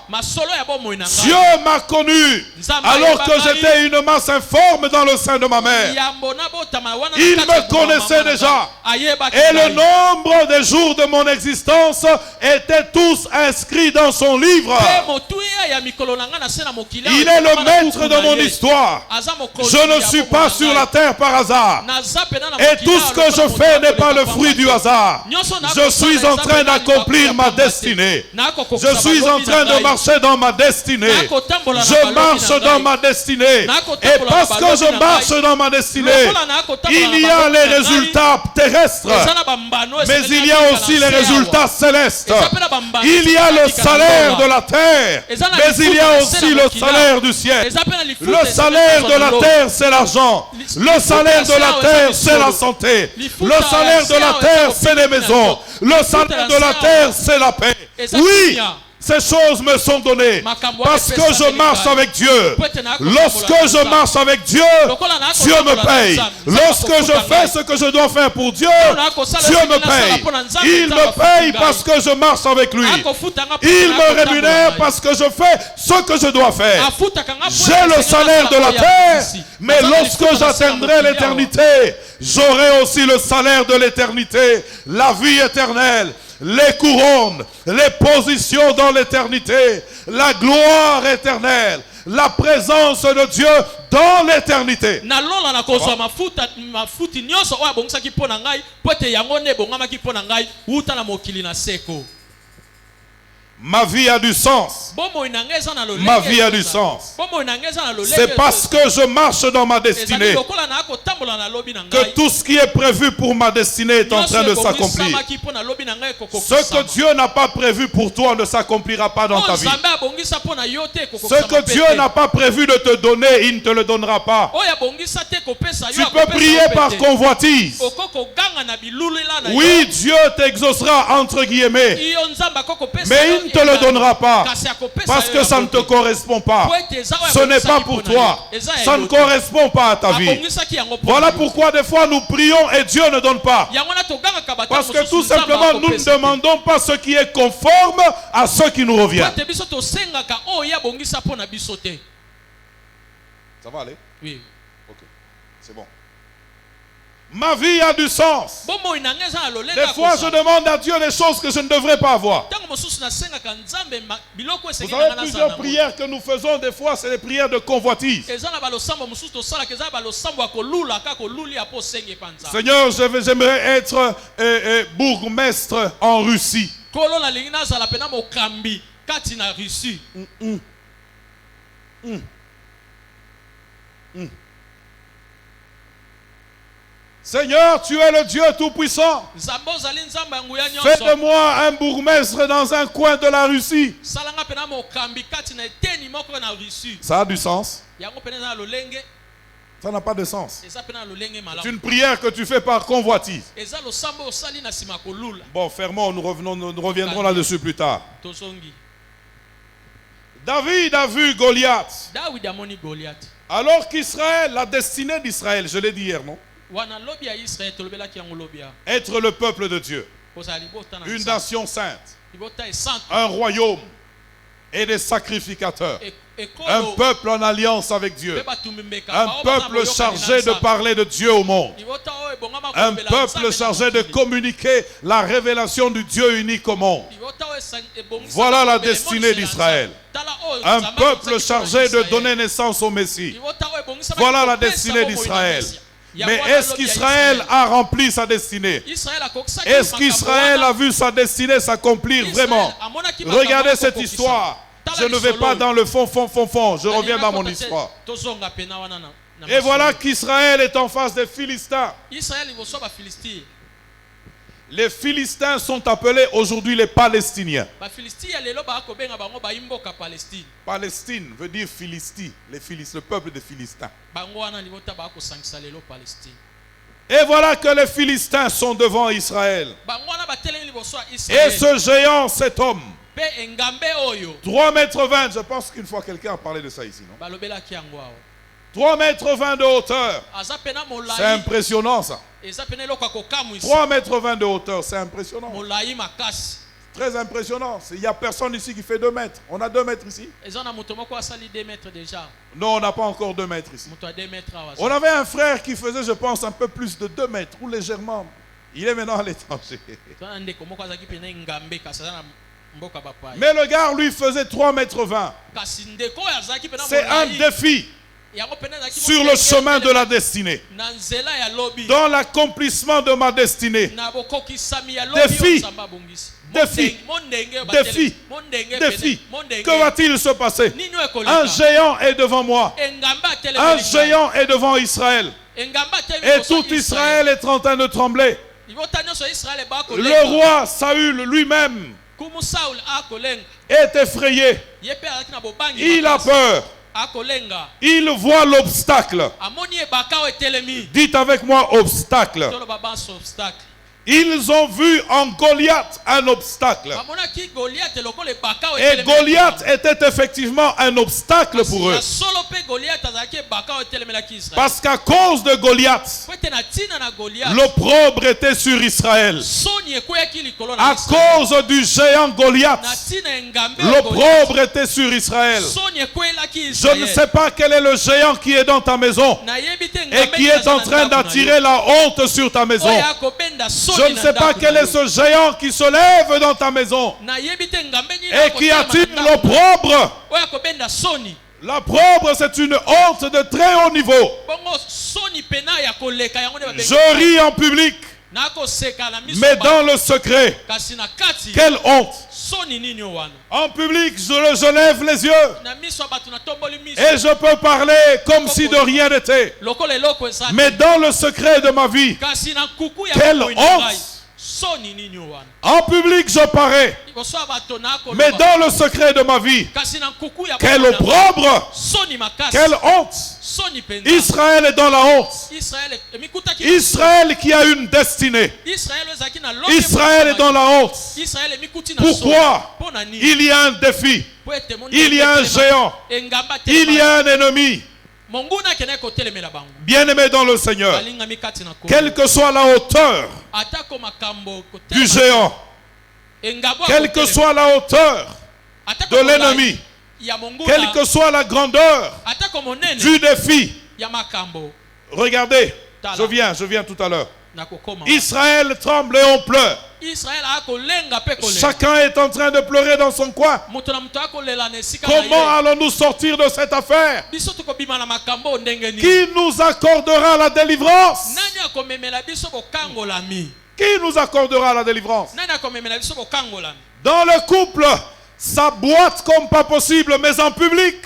Speaker 1: Dieu m'a connu alors que j'étais une masse informe dans le sein de ma mère. Il me connaissait déjà. Et le nombre des jours de mon existence étaient tous inscrits dans son livre. Il est le maître de mon histoire. Je ne suis pas sur la terre par hasard. Et tout ce que je fais n'est pas le fruit du hasard. Je suis en train d'accomplir ma destinée. Je suis en train de marcher dans ma destinée. Je marche dans ma destinée. Et parce que je marche dans ma destinée, il y a les résultats terrestres, mais il y a aussi les résultats célestes. Il y a le salaire de la terre, mais il y a aussi le salaire du ciel. Le salaire de la terre, c'est l'argent. Le salaire de la terre, c'est la santé. Le salaire de la terre, c'est les maisons. Le salaire de la terre, c'est la paix. Oui, Ces choses me sont données parce que je marche avec Dieu. Lorsque je marche avec Dieu, Dieu me paye. Lorsque je fais ce que je dois faire pour Dieu, Dieu me paye. Il me paye parce que je marche avec lui. Il me rémunère parce que je fais ce que je dois faire. J'ai le salaire de la terre, mais lorsque j'atteindrai l'éternité, j'aurai aussi le salaire de l'éternité, la vie éternelle. Les couronnes, les positions dans l'éternité, la gloire éternelle, la présence de Dieu dans l'éternité. Ma vie a du sens. Ma vie a du sens. C'est parce que je marche dans ma destinée que tout ce qui est prévu pour ma destinée est en train de s'accomplir. Ce que Dieu n'a pas prévu pour toi ne s'accomplira pas dans ta vie. Ce que Dieu n'a pas prévu de te donner, il ne te le donnera pas. Tu peux prier par convoitise. Oui, Dieu t'exaucera entre guillemets. Mais il ne te le donnera pas parce que ça ne te correspond pas. Ce n'est pas pour toi. Ça ne correspond pas à ta vie. Voilà pourquoi des fois nous prions et Dieu ne donne pas. Parce que tout simplement nous ne demandons pas ce qui est conforme à ce qui nous revient. Ça va aller? Oui. Ok, c'est bon. Ma vie a du sens. Des fois, je demande à Dieu des choses que je ne devrais pas avoir. Vous savez, plusieurs prières que nous faisons, des fois, c'est des prières de convoitise. Seigneur, j'aimerais être bourgmestre en Russie. Seigneur, tu es le Dieu Tout-Puissant. Fais de moi un bourgmestre dans un coin de la Russie. Ça a du sens. Ça n'a pas de sens. C'est une prière que tu fais par convoitise. Bon, fermons, nous reviendrons là-dessus plus tard. David a vu Goliath. Alors qu'Israël, la destinée d'Israël, je l'ai dit hier, non? Être le peuple de Dieu, une nation sainte, un royaume et des sacrificateurs, un peuple en alliance avec Dieu, un peuple chargé de parler de Dieu au monde, un peuple chargé de communiquer la révélation du Dieu unique au monde. Voilà la destinée d'Israël. Un peuple chargé de donner naissance au Messie. Voilà la destinée d'Israël. Mais est-ce qu'Israël a rempli sa destinée? Est-ce qu'Israël a vu sa destinée s'accomplir vraiment? Regardez cette histoire. Je ne vais pas dans le fond. Je reviens dans mon histoire. Et voilà qu'Israël est en face des Philistins. Les Philistins sont appelés aujourd'hui les Palestiniens. Palestine veut dire Philistie, le peuple des Philistins. Et voilà que les Philistins sont devant Israël. Et ce géant, cet homme, 3,20 mètres, je pense qu'une fois quelqu'un a parlé de ça ici, non? 3,20 mètres de hauteur. C'est impressionnant ça. 3,20 mètres de hauteur, c'est impressionnant. Très impressionnant. Il n'y a personne ici qui fait 2 mètres. On a 2 mètres ici. Non, on n'a pas encore 2 mètres ici. On avait un frère qui faisait, je pense, un peu plus de 2 mètres, ou légèrement. Il est maintenant à l'étranger. Mais le gars, lui, faisait 3,20 mètres. C'est un défi sur le chemin de la destinée. Dans l'accomplissement de ma destinée. Défi. Que va-t-il se passer? Un géant est devant moi. Un géant est devant Israël. Et tout Israël est en train de trembler. Le roi Saül lui-même est effrayé. Il a peur. Il voit l'obstacle. Dites avec moi obstacle. Ils ont vu en Goliath un obstacle. Et Goliath était effectivement un obstacle pour eux. Parce qu'à cause de Goliath, l'opprobre était sur Israël. À cause du géant Goliath, l'opprobre était sur Israël. Je ne sais pas quel est le géant qui est dans ta maison et qui est en train d'attirer la honte sur ta maison. Je ne sais pas quel est ce géant qui se lève dans ta maison et qui attire l'opprobre. L'opprobre, c'est une honte de très haut niveau. Je ris en public, mais dans le secret, quelle honte. En public, je lève les yeux et je peux parler comme si de rien n'était. Mais dans le secret de ma vie, quelle honte. En public, je parais, mais dans le secret de ma vie, quel opprobre, quelle honte. Israël est dans la honte. Israël qui a une destinée. Israël est dans la honte. Pourquoi? Il y a un défi. Il y a un géant. Il y a un ennemi. Bien-aimé dans le Seigneur, quelle que soit la hauteur du géant, quelle que soit la hauteur de l'ennemi, quelle que soit la grandeur du défi, regardez, je viens tout à l'heure. Israël tremble et on pleure. Chacun est en train de pleurer dans son coin. Comment allons-nous sortir de cette affaire? Qui nous accordera la délivrance? Qui nous accordera la délivrance? Dans le couple, ça boite comme pas possible, mais en public,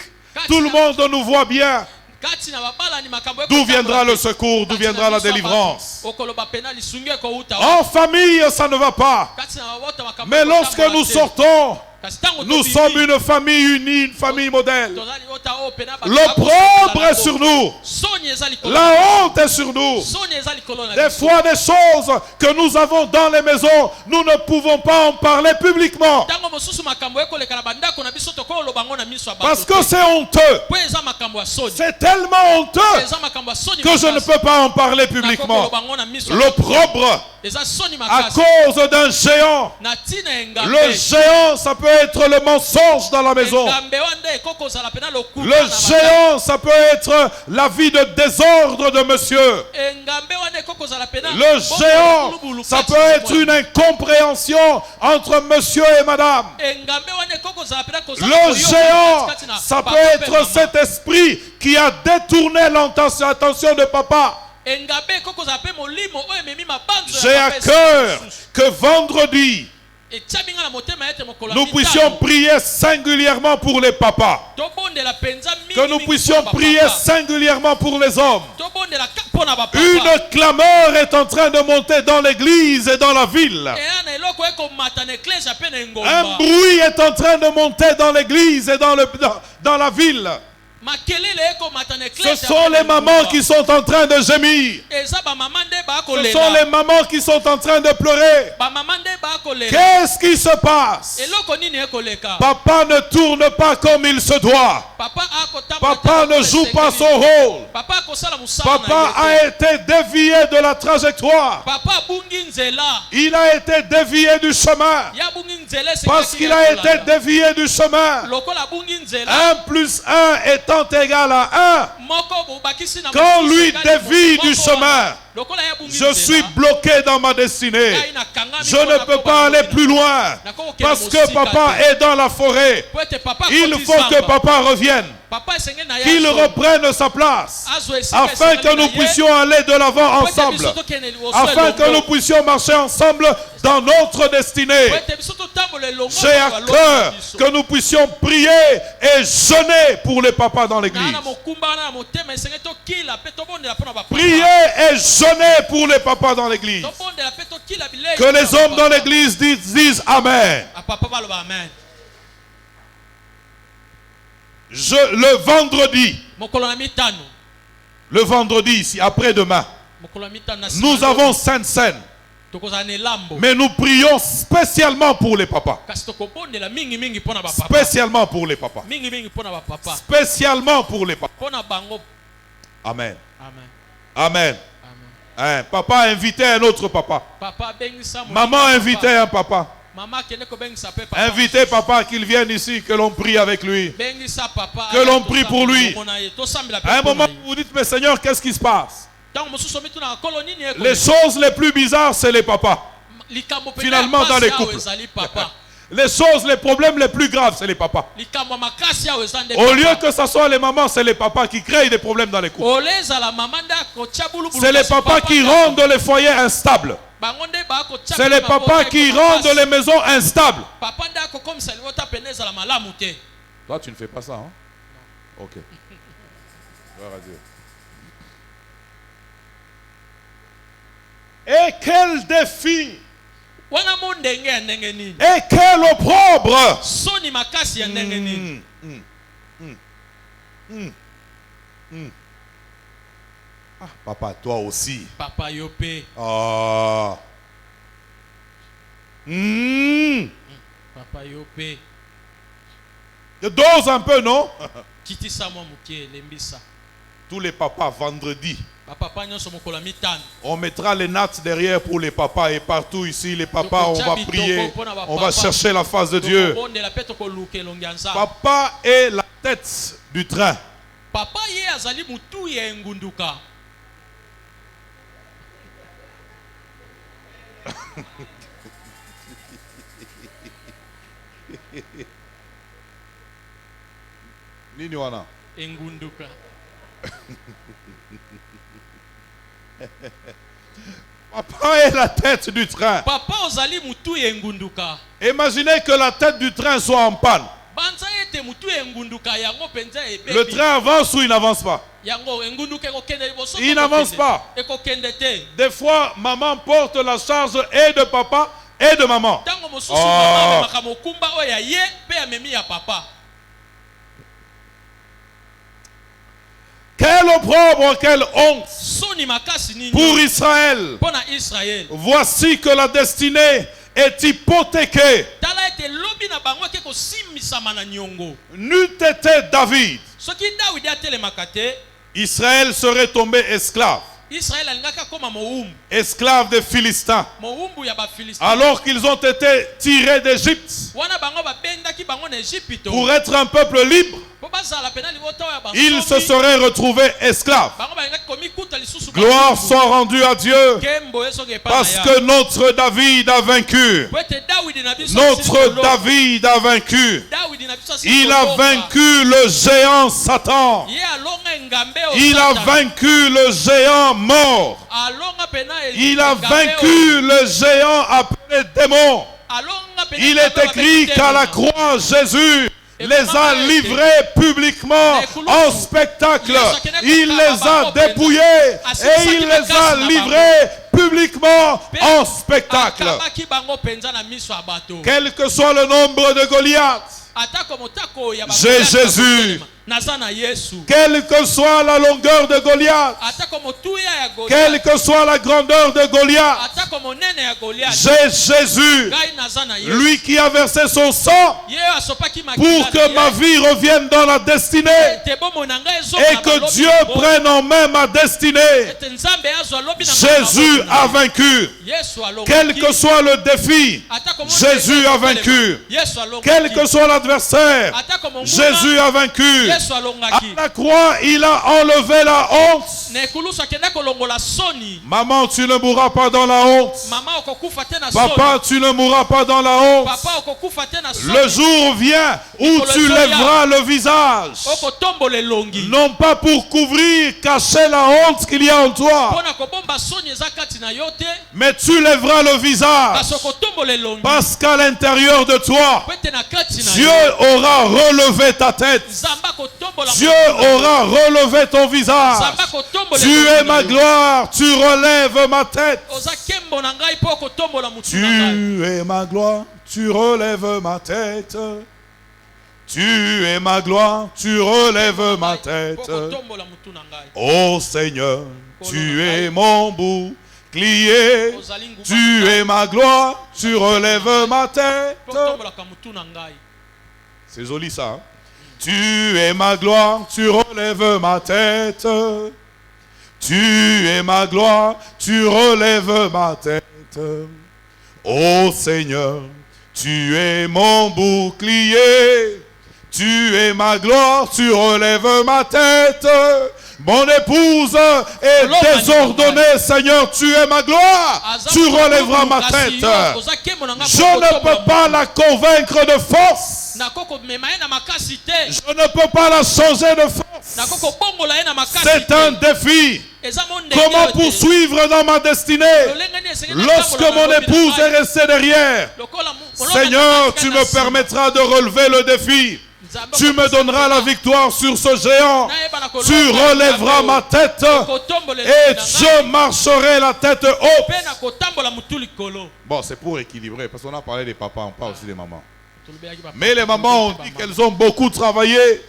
Speaker 1: tout le monde nous voit bien. D'où viendra le secours? D'où viendra la délivrance? En famille, ça ne va pas. Mais lorsque nous sortons, nous sommes une famille unie, une famille modèle. L'opprobre est sur nous. La honte est sur nous. Des fois, des choses que nous avons dans les maisons, nous ne pouvons pas en parler publiquement. Parce que c'est honteux. C'est tellement honteux que je ne peux pas en parler publiquement. L'opprobre à cause d'un géant. Le géant, ça peut être le mensonge dans la maison. Le géant, ça peut être la vie de désordre de monsieur. Le géant, ça peut être une incompréhension entre monsieur et madame. Le géant, ça peut être cet esprit qui a détourné l'attention de papa. J'ai à cœur que vendredi, nous puissions prier singulièrement pour les papas. Que nous puissions prier singulièrement pour les hommes. Une clameur est en train de monter dans l'église et dans la ville. Un bruit est en train de monter dans l'église et dans la ville. Ce sont les mamans qui sont en train de gémir. Ce sont les mamans qui sont en train de pleurer. Qu'est-ce qui se passe? Papa ne tourne pas comme il se doit. Papa ne joue pas son rôle. Papa a été dévié de la trajectoire. Il a été dévié du chemin. Parce qu'il a été dévié du chemin. 1 plus 1 étant égal à 1. Quand lui dévie du chemin, je suis bloqué dans ma destinée. Je ne peux pas aller plus loin. Parce que papa est dans la forêt. Il faut que papa revienne. Qu'il reprenne sa place. Afin que nous puissions aller de l'avant ensemble. Afin que nous puissions marcher ensemble dans notre destinée. J'ai à cœur que nous puissions prier et jeûner pour les papas dans l'église. Prier et jeûner pour les papas dans l'église. Que les hommes dans l'église disent Amen. Le vendredi ici, après-demain, nous avons Sainte Seine. Mais nous prions spécialement pour les papas. Spécialement pour les papas. Spécialement pour les papas. Amen. Amen. Hein, papa invitait un autre papa. Maman invitait un papa. Invitez papa qu'il vienne ici, que l'on prie avec lui. Que l'on prie pour lui. À un moment, vous dites, mais Seigneur, qu'est-ce qui se passe? Les choses les plus bizarres, c'est les papas. Finalement, dans les couples. Les choses, les problèmes les plus graves, c'est les papas. Au lieu que ce soit les mamans, c'est les papas qui créent des problèmes dans les couples. C'est les papas qui rendent les foyers instables. C'est les papas qui rendent les maisons instables. Toi, tu ne fais pas ça, hein? Ok. Gloire à Dieu. Et quel défi! Et quel opprobre! Ah, papa, toi aussi.
Speaker 3: Papa yopé.
Speaker 1: Ah.
Speaker 3: Papa yopé.
Speaker 1: Je dose un peu, non? Tous les papas, vendredi. On mettra les nattes derrière pour les papas et partout ici, les papas, on va prier. On va chercher la face de Dieu. Papa est la tête du train.
Speaker 3: Papa ye azali mutu ya ngunduka.
Speaker 1: Nini wana?
Speaker 3: Ngunduka.
Speaker 1: Papa est la tête du train.
Speaker 3: Papa ozali mutu ya ngunduka.
Speaker 1: Imaginez que la tête du train soit en panne. Le train avance ou il n'avance pas? Il n'avance pas. Des fois, maman porte la charge et de papa et de maman. Oh. Quel opprobre, quelle honte pour Israël. Voici que la destinée est hypothéquée. N'eût été David, Israël serait tombé esclave. Esclaves des Philistins. Alors qu'ils ont été tirés d'Égypte pour être un peuple libre, ils se seraient retrouvés esclaves. Gloire soit rendue à Dieu, parce que notre David a vaincu. Notre David a vaincu. Il a vaincu le géant Satan. Il a vaincu le géant mort. Il a vaincu le géant appelé démon. Il est écrit qu'à la croix, Jésus les a livrés publiquement en spectacle. Il les a dépouillés et il les a livrés publiquement en spectacle. Quel que soit le nombre de Goliath, j'ai Jésus. Quelle que soit la longueur de Goliath, quelle que soit la grandeur de Goliath, j'ai Jésus, lui qui a versé son sang pour que ma vie revienne dans la destinée et que Dieu prenne en main ma destinée. Jésus a vaincu. Quel que soit le défi, Jésus a vaincu. Quel que soit l'adversaire, Jésus a vaincu. À la croix, il a enlevé la honte. Maman, tu ne mourras pas dans la honte. Papa, tu ne mourras pas dans la honte. Le jour vient où tu lèveras le visage. Non pas pour couvrir, cacher la honte qu'il y a en toi, mais tu lèveras le visage. Parce qu'à l'intérieur de toi, Dieu aura relevé ta tête. Dieu aura relevé ton visage. Tu es ma gloire, tu relèves ma tête. Tu es ma gloire, tu relèves ma tête. Tu es ma gloire, tu relèves ma tête. Ô Seigneur, tu es mon bouclier. Tu es ma gloire, tu relèves ma tête. C'est joli ça. Hein? Tu es ma gloire, tu relèves ma tête. Tu es ma gloire, tu relèves ma tête. Ô Seigneur, tu es mon bouclier. Tu es ma gloire, tu relèves ma tête. Mon épouse est désordonnée, Seigneur, tu es ma gloire, tu relèveras ma tête. Je ne peux pas la convaincre de force. Je ne peux pas la changer de force. C'est un défi. Comment poursuivre dans ma destinée lorsque mon épouse est restée derrière? Seigneur, tu me permettras de relever le défi. Tu me donneras la victoire sur ce géant. Tu relèveras ma tête et je marcherai la tête haute. Bon, c'est pour équilibrer parce qu'on a parlé des papas, on parle aussi des mamans. Mais les mamans ont dit qu'elles ont beaucoup travaillé.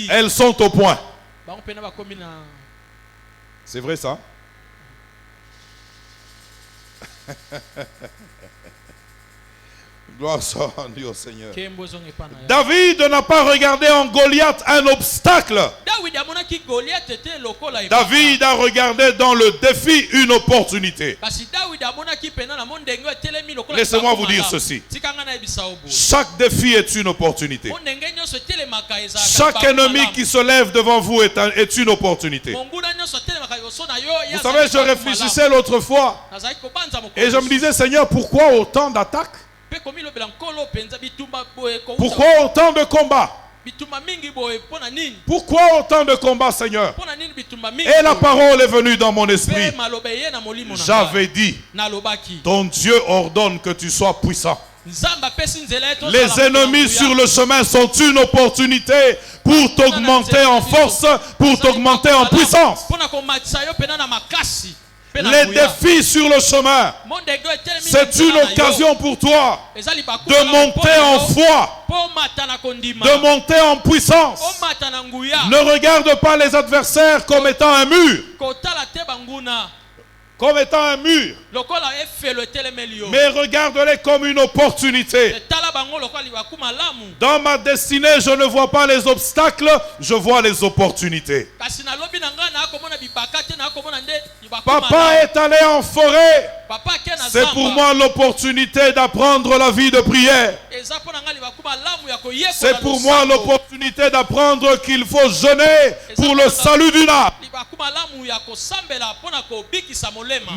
Speaker 1: Elles sont au point. C'est vrai ça? Gloire soit rendue au Seigneur. David n'a pas regardé en Goliath un obstacle. David a regardé dans le défi une opportunité. Laissez-moi vous dire ceci. Chaque défi est une opportunité. Chaque ennemi qui se lève devant vous est une opportunité. Vous savez, je réfléchissais l'autre fois et je me disais, Seigneur, pourquoi autant d'attaques? Pourquoi autant de combats? Pourquoi autant de combats, Seigneur? Et la parole est venue dans mon esprit. J'avais dit, ton Dieu ordonne que tu sois puissant. Les ennemis sur le chemin sont une opportunité pour t'augmenter en force, pour t'augmenter en puissance. Les défis sur le chemin, c'est une occasion pour toi de monter en foi, de monter en puissance. Ne regarde pas les adversaires comme étant un mur. Comme étant un mur. Mais regarde-les comme une opportunité. Dans ma destinée, je ne vois pas les obstacles, je vois les opportunités. Papa est allé en forêt. C'est pour moi l'opportunité d'apprendre la vie de prière. C'est pour moi l'opportunité d'apprendre qu'il faut jeûner pour le salut d'une âme.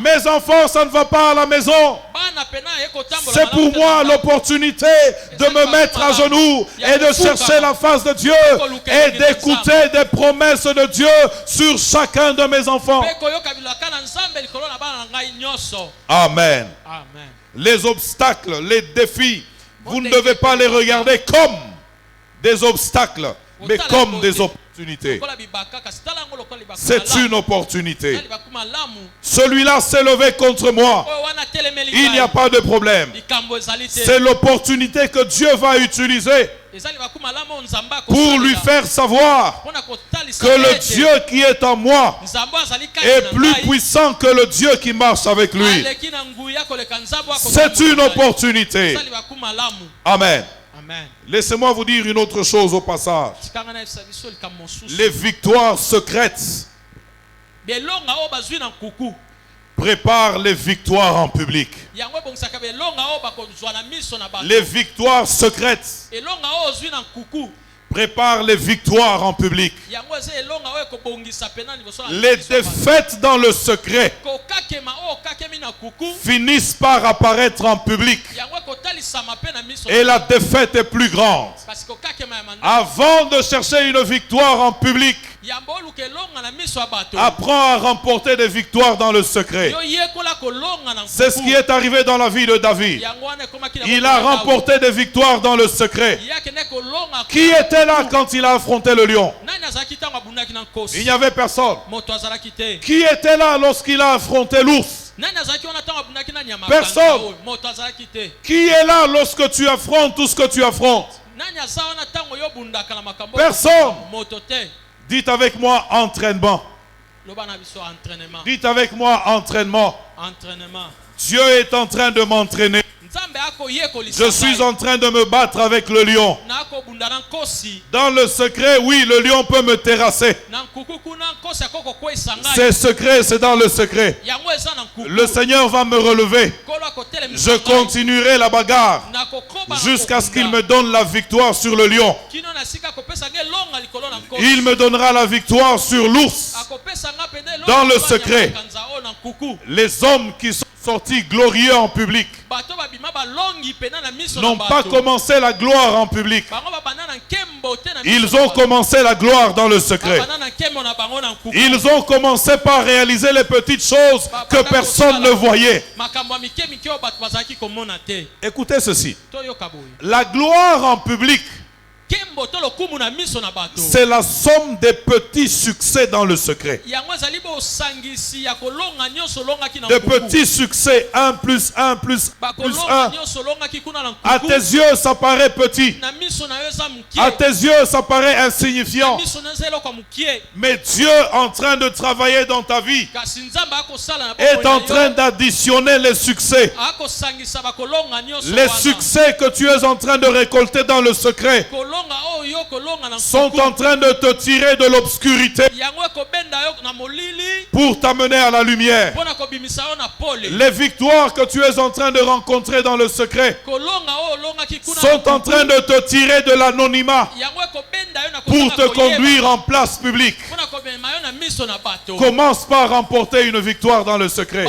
Speaker 1: Mes enfants, ça ne va pas à la maison. C'est pour moi l'opportunité de me mettre à genoux et de chercher la face de Dieu et d'écouter des promesses de Dieu sur chacun de mes enfants. Amen. Les obstacles, les défis, vous ne devez pas les regarder comme des obstacles, mais comme des opportunités. C'est une opportunité. Celui-là s'est levé contre moi. Il n'y a pas de problème. C'est l'opportunité que Dieu va utiliser pour lui faire savoir que le Dieu qui est en moi est plus puissant que le Dieu qui marche avec lui. C'est une opportunité. Amen. Laissez-moi vous dire une autre chose au passage. Les victoires secrètes préparent les victoires en public. Les victoires secrètes préparent les victoires en public. Les défaites dans le secret finissent par apparaître en public. Et la défaite est plus grande. Avant de chercher une victoire en public, apprends à remporter des victoires dans le secret. C'est ce qui est arrivé dans la vie de David. Il a remporté des victoires dans le secret. Qui était là quand il a affronté le lion? Il n'y avait personne. Qui était là lorsqu'il a affronté l'ours? Personne. Qui est là lorsque tu affrontes tout ce que tu affrontes? Personne. Dites avec moi entraînement. Dites avec moi entraînement. Dieu est en train de m'entraîner. Je suis en train de me battre avec le lion. Dans le secret, oui, le lion peut me terrasser. C'est secret, c'est dans le secret. Le Seigneur va me relever. Je continuerai la bagarre jusqu'à ce qu'il me donne la victoire sur le lion. Il me donnera la victoire sur l'ours. Dans le secret, les hommes qui sont sortis glorieux en public n'ont pas commencé la gloire en public. Ils ont commencé la gloire dans le secret. Ils ont commencé par réaliser les petites choses que personne ne voyait. Écoutez ceci. La gloire en public, c'est la somme des petits succès dans le secret. De petits succès, 1 plus 1 plus 1. À tes yeux, ça paraît petit. À tes yeux, ça paraît insignifiant. Mais Dieu, en train de travailler dans ta vie, est en train d'additionner les succès. Les succès que tu es en train de récolter dans le secret sont en train de te tirer de l'obscurité pour t'amener à la lumière. Les victoires que tu es en train de rencontrer dans le secret sont en train de te tirer de l'anonymat pour te conduire en place publique. Commence par remporter une victoire dans le secret.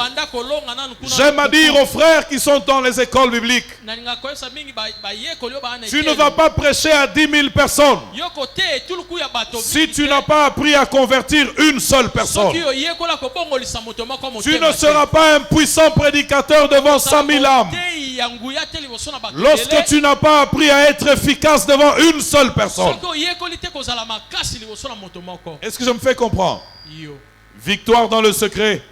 Speaker 1: J'aime à dire aux frères qui sont dans les écoles bibliques, tu ne vas pas prêcher à 10 000 personnes si tu n'as pas appris à convertir une seule personne. Tu ne seras pas un puissant prédicateur devant 100 000 âmes lorsque tu n'as pas appris à être efficace devant une seule personne. Est-ce que je me fais comprendre? Victoire dans le secret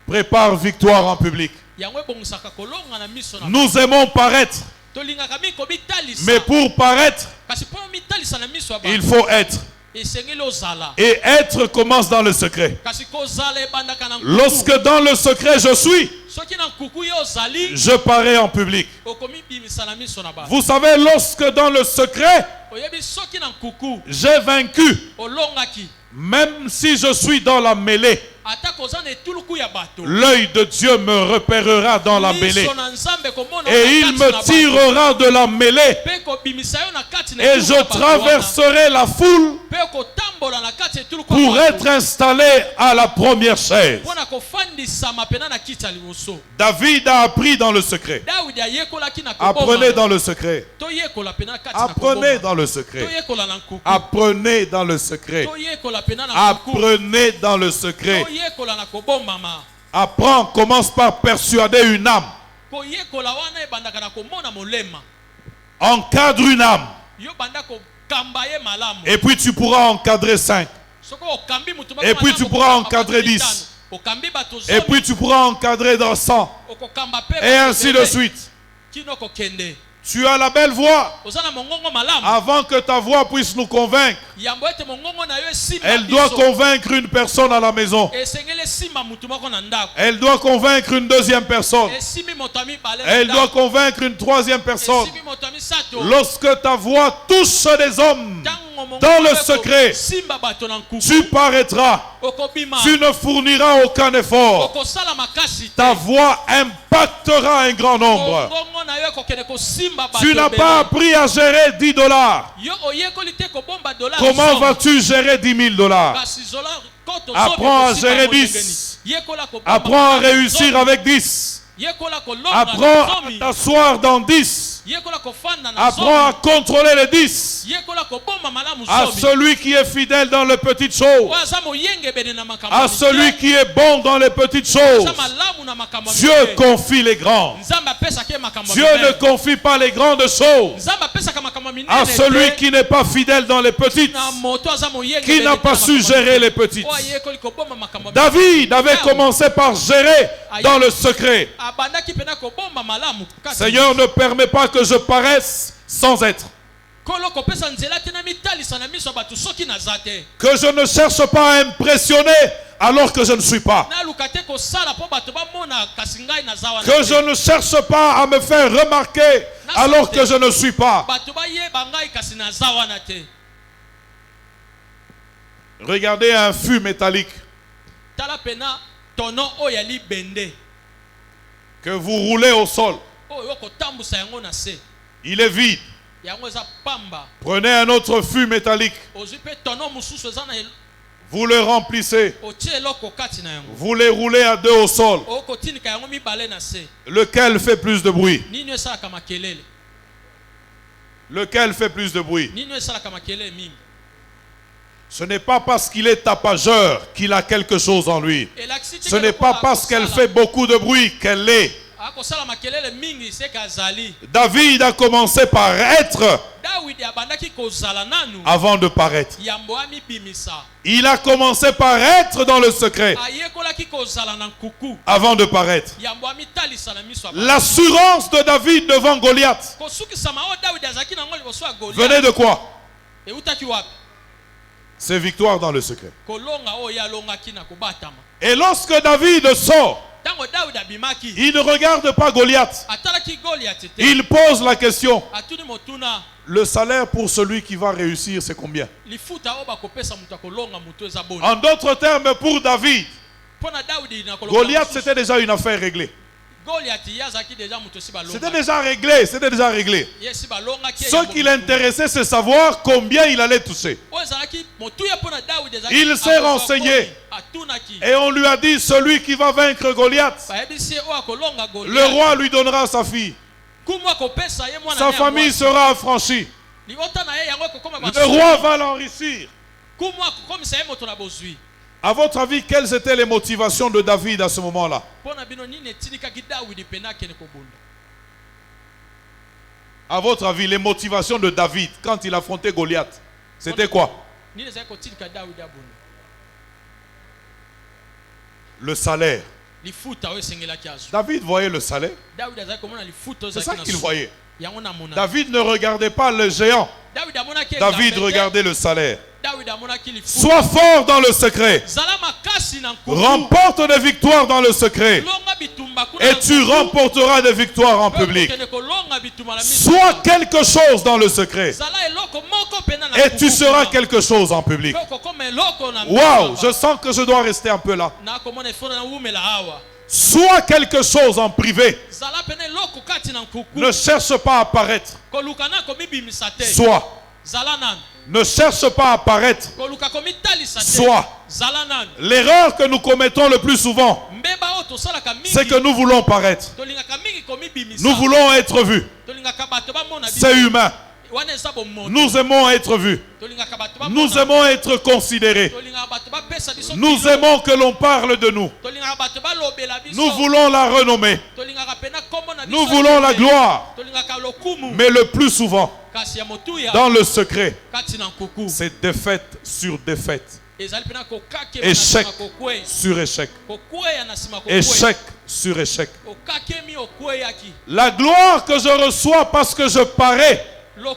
Speaker 1: prépare victoire en public. Nous aimons paraître, mais pour paraître, il faut être. Et être commence dans le secret. Lorsque dans le secret je suis, je parais en public. Vous savez, lorsque dans le secret j'ai vaincu, même si je suis dans la mêlée, l'œil de Dieu me repérera dans la mêlée et il me tirera de la mêlée et je traverserai la foule pour être installé à la première chaise. David a appris dans le secret. Apprenez dans le secret. Apprenez dans le secret. Apprenez dans le secret. Apprenez dans le secret. Apprends, commence par persuader une âme. Encadre une âme. Et puis tu pourras encadrer 5. Et puis tu pourras encadrer 10. Et puis tu pourras encadrer dans 100. Et ainsi de suite. Tu as la belle voix. Avant que ta voix puisse nous convaincre, elle doit convaincre une personne à la maison. Elle doit convaincre une deuxième personne. Elle doit convaincre une troisième personne. Lorsque ta voix touche des hommes dans le secret, tu paraîtras. Tu ne fourniras aucun effort. Ta voix impactera un grand nombre. Tu n'as pas appris à gérer $10. Comment vas-tu gérer $10,000? Apprends à gérer 10. Apprends à réussir avec 10. Apprends à t'asseoir dans 10. Apprends à contrôler les 10. À celui qui est fidèle dans les petites choses, à celui qui est bon dans les petites choses, Dieu confie les grandes. Dieu ne confie pas les grandes choses à celui qui n'est pas fidèle dans les petites, qui n'a pas su gérer les petites. David avait commencé par gérer dans le secret. Seigneur, ne permets pas que je paraisse sans être. Que je ne cherche pas à impressionner alors que je ne suis pas. Que je ne cherche pas à me faire remarquer alors que je ne suis pas. Regardez un fût métallique que vous roulez au sol. Il est vide. Prenez un autre fût métallique. Vous le remplissez. Vous les roulez à deux au sol. Lequel fait plus de bruit? Lequel fait plus de bruit? Ce n'est pas parce qu'il est tapageur qu'il a quelque chose en lui. Ce n'est pas parce qu'elle fait beaucoup de bruit qu'elle l'est. David a commencé par être avant de paraître. Il a commencé par être dans le secret avant de paraître. L'assurance de David devant Goliath venait de quoi? C'est victoire dans le secret. Et lorsque David sort, il ne regarde pas Goliath. Il pose la question. Le salaire pour celui qui va réussir, c'est combien? En d'autres termes, pour David, Goliath, c'était déjà une affaire réglée. C'était déjà réglé, c'était déjà réglé. Ce qui l'intéressait, c'est savoir combien il allait toucher. Il s'est renseigné et on lui a dit, celui qui va vaincre Goliath, le roi lui donnera sa fille. Sa famille sera affranchie. Le roi va l'enrichir. À votre avis, quelles étaient les motivations de David à ce moment-là? À votre avis, les motivations de David quand il affrontait Goliath, c'était quoi? Le salaire. David voyait le salaire. C'est ça qu'il voyait. David ne regardait pas le géant. David regardait le salaire. Sois fort dans le secret. Remporte des victoires dans le secret. Et tu remporteras des victoires en public. Sois quelque chose dans le secret. Et tu seras quelque chose en public. Waouh, je sens que je dois rester un peu là. Sois quelque chose en privé. Ne cherche pas à paraître. Sois. Ne cherche pas à paraître. Sois. L'erreur que nous commettons le plus souvent, c'est que nous voulons paraître. Nous voulons être vus. C'est humain. Nous aimons être vus. Nous aimons être considérés. Nous aimons que l'on parle de nous. Nous voulons la renommée. Nous voulons la gloire. Mais le plus souvent, dans le secret, c'est défaite sur défaite. Échec sur échec. Échec sur échec. La gloire que je reçois parce que je parais ne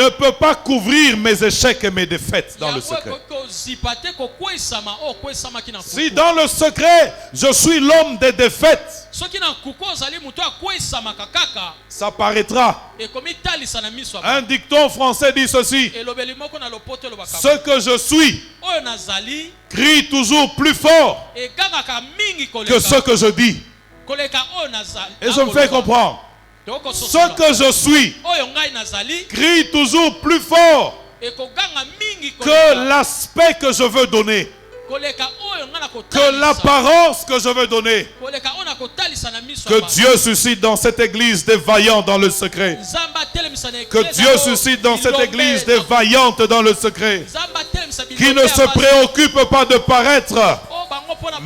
Speaker 1: peut pas couvrir mes échecs et mes défaites dans le secret. Si dans le secret, je suis l'homme des défaites, ça paraîtra. Un dicton français dit ceci: ce que je suis crie toujours plus fort que ce que je dis. Et je me fais comprendre. Ce que je suis crie toujours plus fort que l'aspect que je veux donner, que l'apparence que je veux donner. Que Dieu suscite dans cette église des vaillants dans le secret. Que Dieu suscite dans cette église des vaillantes dans le secret, qui ne se préoccupent pas de paraître,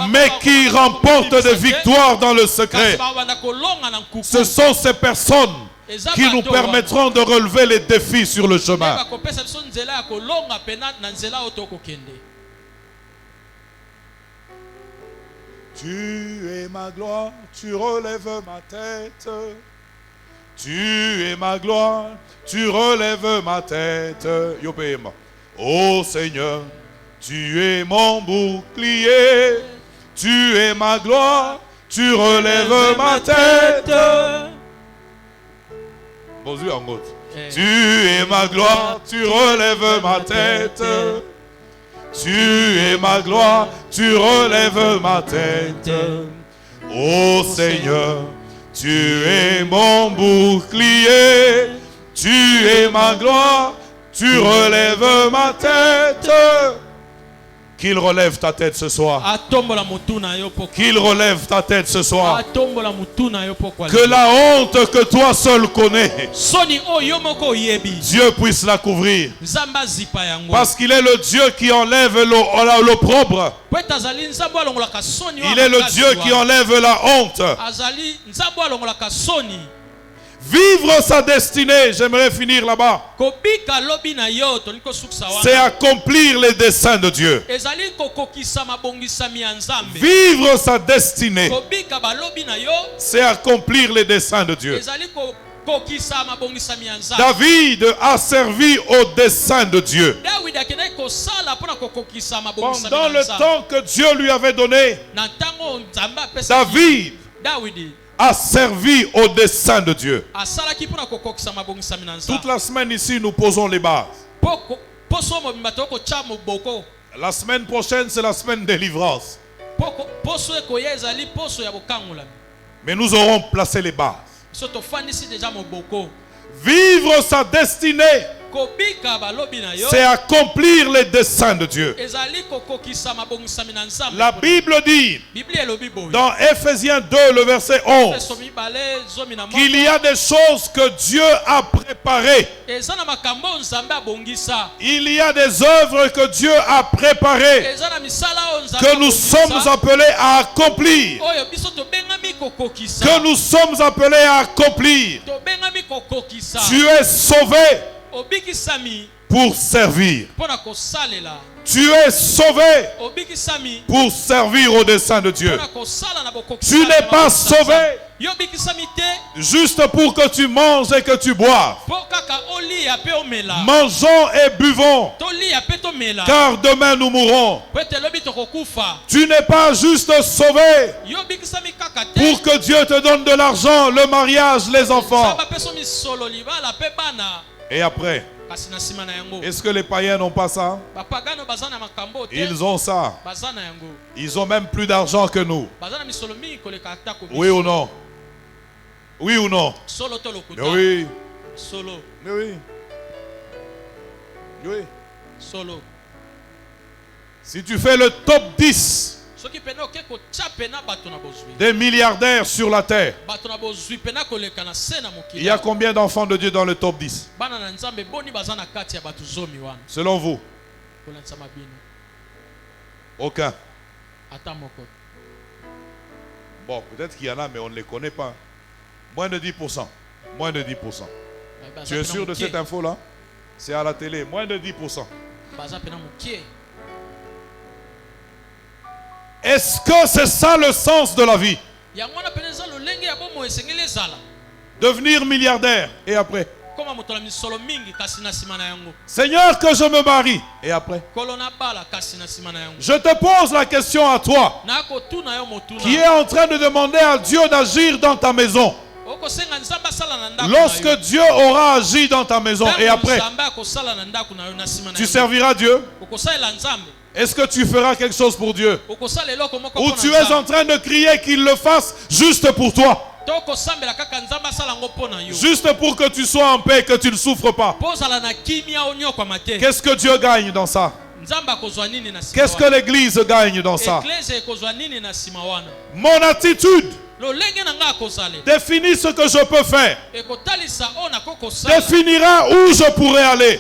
Speaker 1: mais qui remportent des victoires dans le secret. Ce sont ces personnes qui nous permettront de relever les défis sur le chemin. Tu es ma gloire, tu relèves ma tête. Tu es ma gloire, tu relèves ma tête. Ô Seigneur, tu es mon bouclier, tu es ma gloire, tu relèves ma tête. Tu es ma gloire, tu relèves ma tête. Tu es ma gloire, tu relèves ma tête. Ô Seigneur, tu es mon bouclier, tu es ma gloire, tu relèves ma tête. Qu'il relève ta tête ce soir. Qu'il relève ta tête ce soir. Que la honte que toi seul connais, Dieu puisse la couvrir. Parce qu'il est le Dieu qui enlève l'opprobre. Il est le Dieu qui enlève la honte. Vivre sa destinée, j'aimerais finir là-bas. C'est accomplir les desseins de Dieu. Vivre sa destinée, c'est accomplir les desseins de Dieu. David a servi au dessein de Dieu. Pendant le temps que Dieu lui avait donné, David a servi au dessein de Dieu. Toute la semaine ici, nous posons les bases. La semaine prochaine, c'est la semaine de délivrance. Mais nous aurons placé les bases. Vivre sa destinée, c'est accomplir les desseins de Dieu. La Bible dit dans Ephésiens 2, le verset 11, qu'il y a des choses que Dieu a préparées. Il y a des œuvres que Dieu a préparées, que nous sommes appelés à accomplir. Que nous sommes appelés à accomplir. Tu es sauvé pour servir. Tu es sauvé pour servir au dessein de Dieu. Tu n'es pas sauvé juste pour que tu manges et que tu boives. Mangeons et buvons, car demain nous mourrons. Tu n'es pas juste sauvé pour que Dieu te donne de l'argent, le mariage, les enfants. Et après, est-ce que les païens n'ont pas ça? Ils ont ça. Ils ont même plus d'argent que nous. Oui ou non? Oui ou non? Mais oui. Mais oui. Oui. Si tu fais le top 10 des milliardaires sur la terre, il y a combien d'enfants de Dieu dans le top 10? Selon vous? Aucun. Bon, peut-être qu'il y en a, mais on ne les connaît pas. Moins de 10%. Moins de 10%. Tu es sûr de cette info-là? C'est à la télé. Moins de 10%. Est-ce que c'est ça le sens de la vie? Devenir milliardaire. Et après? Seigneur, que je me marie. Et après? Je te pose la question à toi, qui est en train de demander à Dieu d'agir dans ta maison. Lorsque Dieu aura agi dans ta maison, et après, tu serviras Dieu? Est-ce que tu feras quelque chose pour Dieu? Ou tu es en train de crier qu'il le fasse juste pour toi? Juste pour que tu sois en paix, que tu ne souffres pas. Qu'est-ce que Dieu gagne dans ça? Qu'est-ce que l'Église gagne dans ça? Mon attitude définit ce que je peux faire. Définira où je pourrais aller.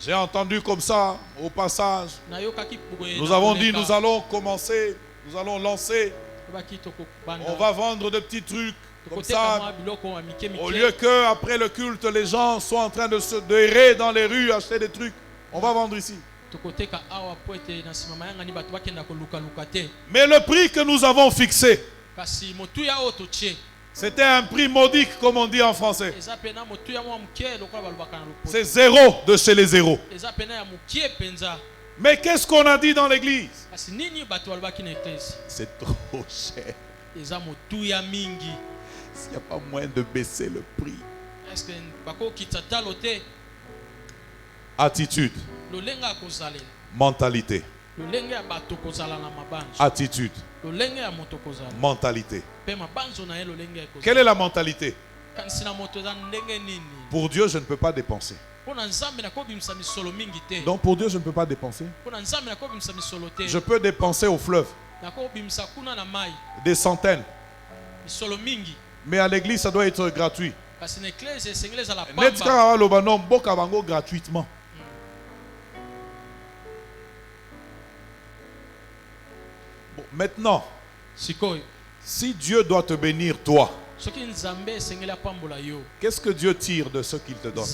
Speaker 1: J'ai entendu comme ça au passage. Nous avons dit nous allons commencer, nous allons lancer. On va vendre des petits trucs comme ça. Au lieu que après le culte les gens soient en train de se errer dans les rues, acheter des trucs. On va vendre ici. Mais le prix que nous avons fixé, C'était un prix modique, comme on dit en français. C'est zéro de chez les zéros. Mais qu'est-ce qu'on a dit dans l'église? C'est trop cher. S'il n'y a pas moyen de baisser le prix. Attitude. Mentalité. Attitude. Mentalité. Quelle est la mentalité? Pour Dieu, je ne peux pas dépenser. Donc pour Dieu, je ne peux pas dépenser. Je peux dépenser au fleuve des centaines. Mais à l'église, ça doit être gratuit. Gratuitement. Bon, maintenant, si Dieu doit te bénir, toi, qu'est-ce que Dieu tire de ce qu'il te donne?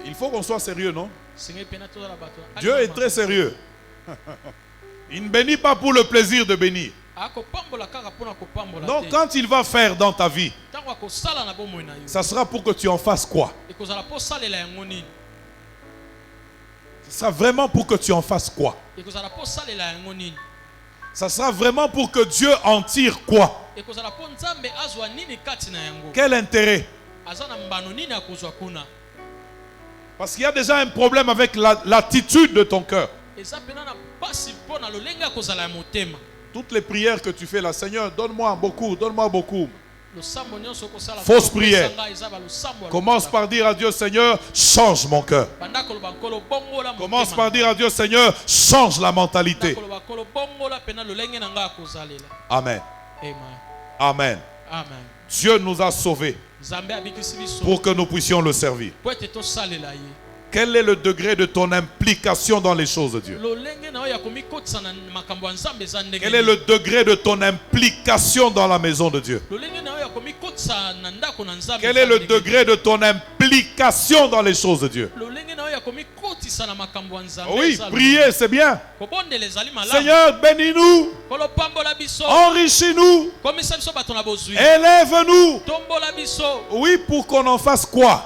Speaker 1: Il faut qu'on soit sérieux, non? Dieu est très sérieux. Il ne bénit pas pour le plaisir de bénir. Donc quand il va faire dans ta vie, ça sera pour que tu en fasses quoi? Ça sera vraiment pour que tu en fasses quoi? Ça sera vraiment pour que Dieu en tire quoi? Quel intérêt? Parce qu'il y a déjà un problème avec l'attitude de ton cœur. Toutes les prières que tu fais là, Seigneur, donne-moi beaucoup, donne-moi beaucoup. Fausse prière. Commence par dire à Dieu, Seigneur, change mon cœur. Commence par dire à Dieu, Seigneur, change la mentalité. Amen. Amen. Dieu nous a sauvés pour que nous puissions le servir. Quel est le degré de ton implication dans les choses de Dieu? Quel est le degré de ton implication dans la maison de Dieu? Quel est le degré de ton implication dans les choses de Dieu? Oui, prier, c'est bien. Seigneur, bénis-nous. Enrichis-nous. Élève-nous. Oui, pour qu'on en fasse quoi?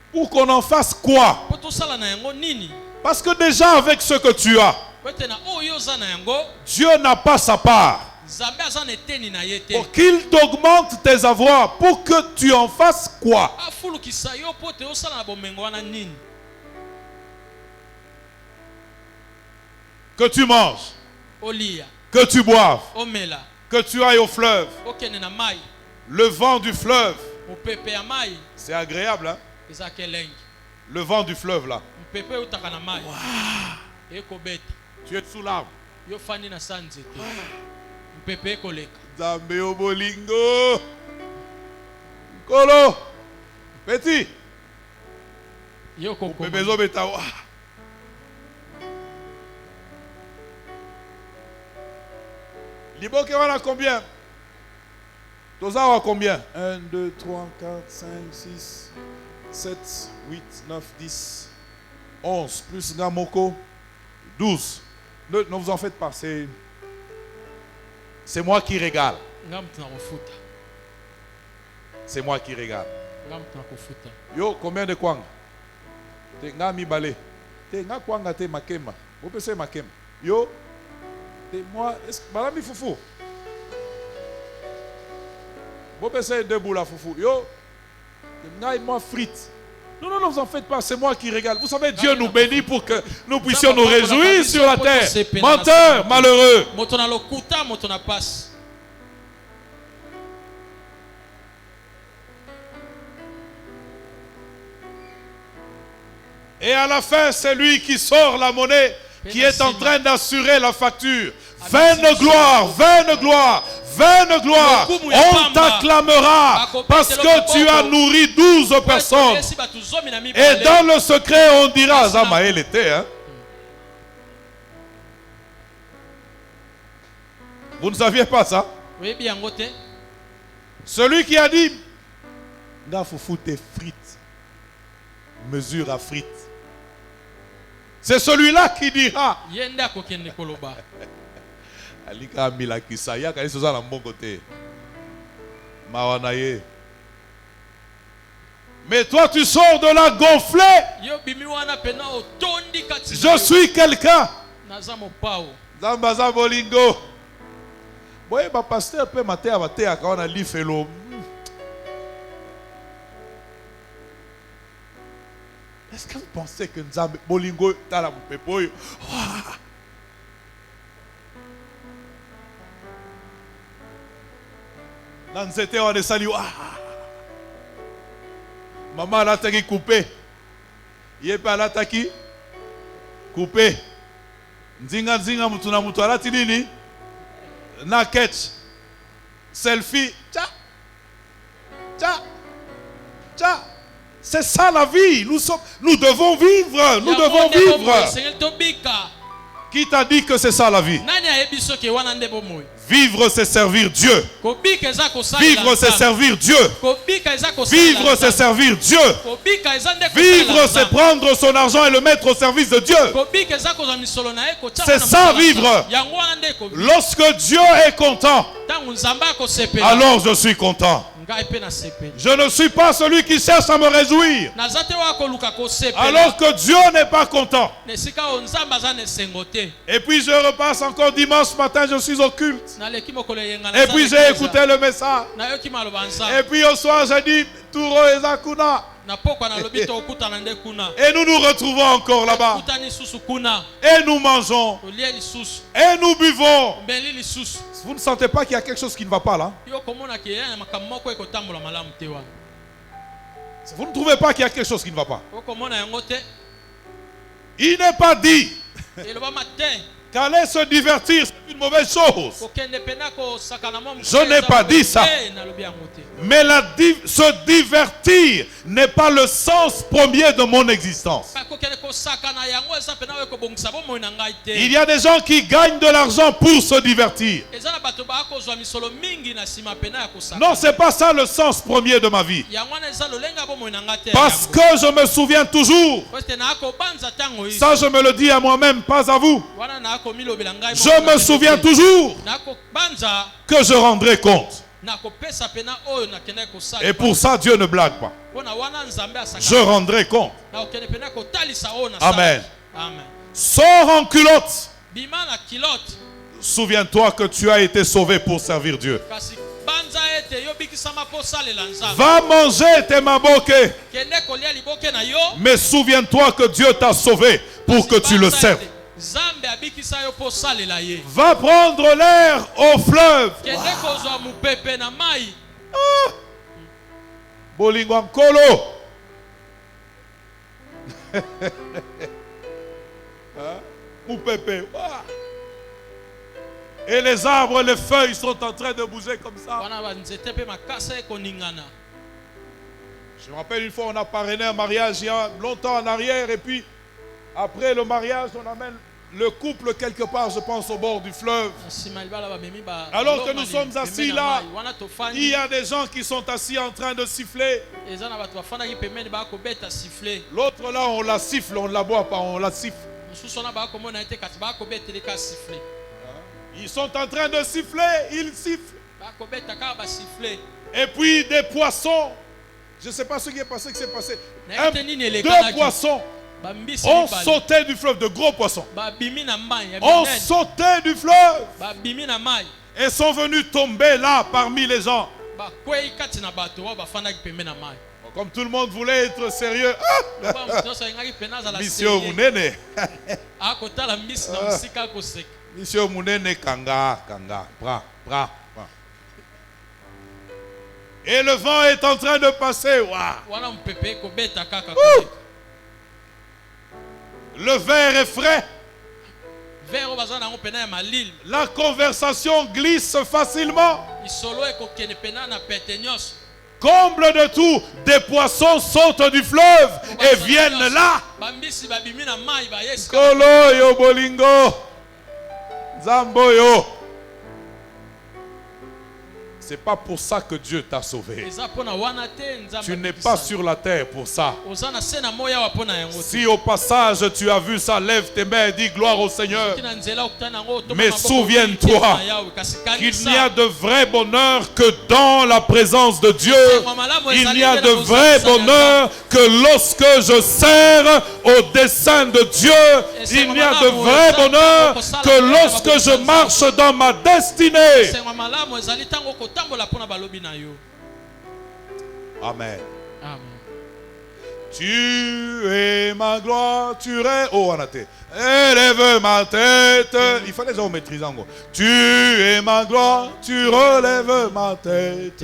Speaker 1: Pour qu'on en fasse quoi? Parce que déjà avec ce que tu as, Dieu n'a pas sa part. Pour qu'il t'augmente tes avoirs, pour que tu en fasses quoi? Que tu manges, que tu boives, que tu ailles au fleuve. Le vent du fleuve, c'est agréable, hein? Le vent du fleuve là. Wow. Tu es sous l'arbre. Zambeo bolingo. Kolo. Petit. Bebezo betawa. Liboke wana combien? Tozawa combien? 1, 2, 3, 4, 5, 6, 7, 8, 9, 10, 11, plus Gamoko, 12. Ne vous en faites pas, c'est moi qui régale. C'est moi qui régale. Yo, combien de kwanga? Te nga mi balé. Te nga kwanga te makema. Vous pensez makema? Yo, te moi, balami foufou. Vous pensez debout la foufou. Yo, te nga moi frites. Non, non, ne vous en faites pas, c'est moi qui régale. Vous savez, Dieu nous bénit pour que nous puissions nous réjouir sur la terre. Menteur, malheureux. Et à la fin, c'est lui qui sort la monnaie, qui est en train d'assurer la facture. Vaine gloire, vaine gloire, vaine gloire. On t'acclamera parce que tu as nourri 12 personnes. Et dans le secret, on dira, Zamaël était, hein? Vous ne saviez pas ça? Celui qui a dit, Nga foufou tes frites, mesure à frites. C'est celui-là qui dira. Alika milakisa ya kali soza na mon côté. Mawanaye. Mais toi tu sors de là gonflé. Je suis quelqu'un. Zambaza bolingo. Boye ba pasteur peut mater à mater à quand on a l'ifelo. Est-ce que vous pensez que Nzambe bolingo tala mupepoyo? Nanzete on est sali. Maman a attaqué coupé. Yé pas l'attaqué coupé. Nzinga nzinga mutuna mutu alati nini? Na catch. Selfie. Tcha. Tcha. Tcha. C'est ça la vie. Nous devons vivre. Nous devons vivre. Qui t'a dit que c'est ça la vie? Vivre, c'est servir Dieu. Vivre, c'est servir Dieu. Vivre, c'est servir Dieu. Vivre, c'est prendre son argent et le mettre au service de Dieu. C'est ça, vivre. Lorsque Dieu est content, alors je suis content. Je ne suis pas celui qui cherche à me réjouir alors que Dieu n'est pas content. Et puis je repasse encore dimanche matin, je suis au culte. Et puis j'ai écouté le message. Et puis au soir j'ai dit Touro et Zakuna. Et nous nous retrouvons encore là-bas. Et nous mangeons. Et nous buvons. Vous ne sentez pas qu'il y a quelque chose qui ne va pas là? Vous ne trouvez pas qu'il y a quelque chose qui ne va pas? Il n'est pas dit qu'aller se divertir, c'est une mauvaise chose. Je n'ai pas dit ça. Mais se divertir n'est pas le sens premier de mon existence. Il y a des gens qui gagnent de l'argent pour se divertir. Non, ce n'est pas ça le sens premier de ma vie. Parce que je me souviens toujours. Ça, je me le dis à moi-même, pas à vous. Je me souviens toujours que je rendrai compte. Et pour ça, Dieu ne blague pas. Je rendrai compte. Amen. Sors en culotte. Souviens-toi que tu as été sauvé pour servir Dieu. Va manger tes maboke. Mais souviens-toi que Dieu t'a sauvé pour que tu le serves. Va prendre l'air au fleuve. Bolingwankolo. Et les arbres, les feuilles sont en train de bouger comme ça. Je me rappelle une fois, on a parrainé un mariage il y a longtemps en arrière. Et puis, après le mariage, on amène le couple quelque part, je pense, au bord du fleuve. Alors que nous sommes assis là, il y a des gens qui sont assis en train de siffler. L'autre là, on la siffle, on ne la boit pas, on la siffle. Ils sont en train de siffler, ils sifflent. Et puis des poissons, je ne sais pas ce qui est passé, deux poissons ont sauté du fleuve, de gros poissons. Ont sauté du fleuve et sont venus tomber là parmi les gens. Comme tout le monde voulait être sérieux. Monsieur Mounene. Monsieur Mounene Kanga. Bra. Et le vent est en train de passer. Le verre est frais. La conversation glisse facilement. Comble de tout, des poissons sautent du fleuve et viennent là. Kolo yo bolingo. Zamboyo. C'est pas pour ça que Dieu t'a sauvé. Tu n'es pas sur la terre pour ça. Si au passage tu as vu ça, lève tes mains et dis gloire au Seigneur. Mais souviens-toi qu'il n'y a de vrai bonheur que dans la présence de Dieu. Il n'y a de vrai bonheur que lorsque je sers au dessein de Dieu. Il n'y a de vrai bonheur que lorsque je marche dans ma destinée. Amen.
Speaker 3: Amen.
Speaker 1: Tu es ma gloire, tu élève ma tête. Il fallait que je maîtrise en gros. Tu es ma gloire, tu relèves ma tête.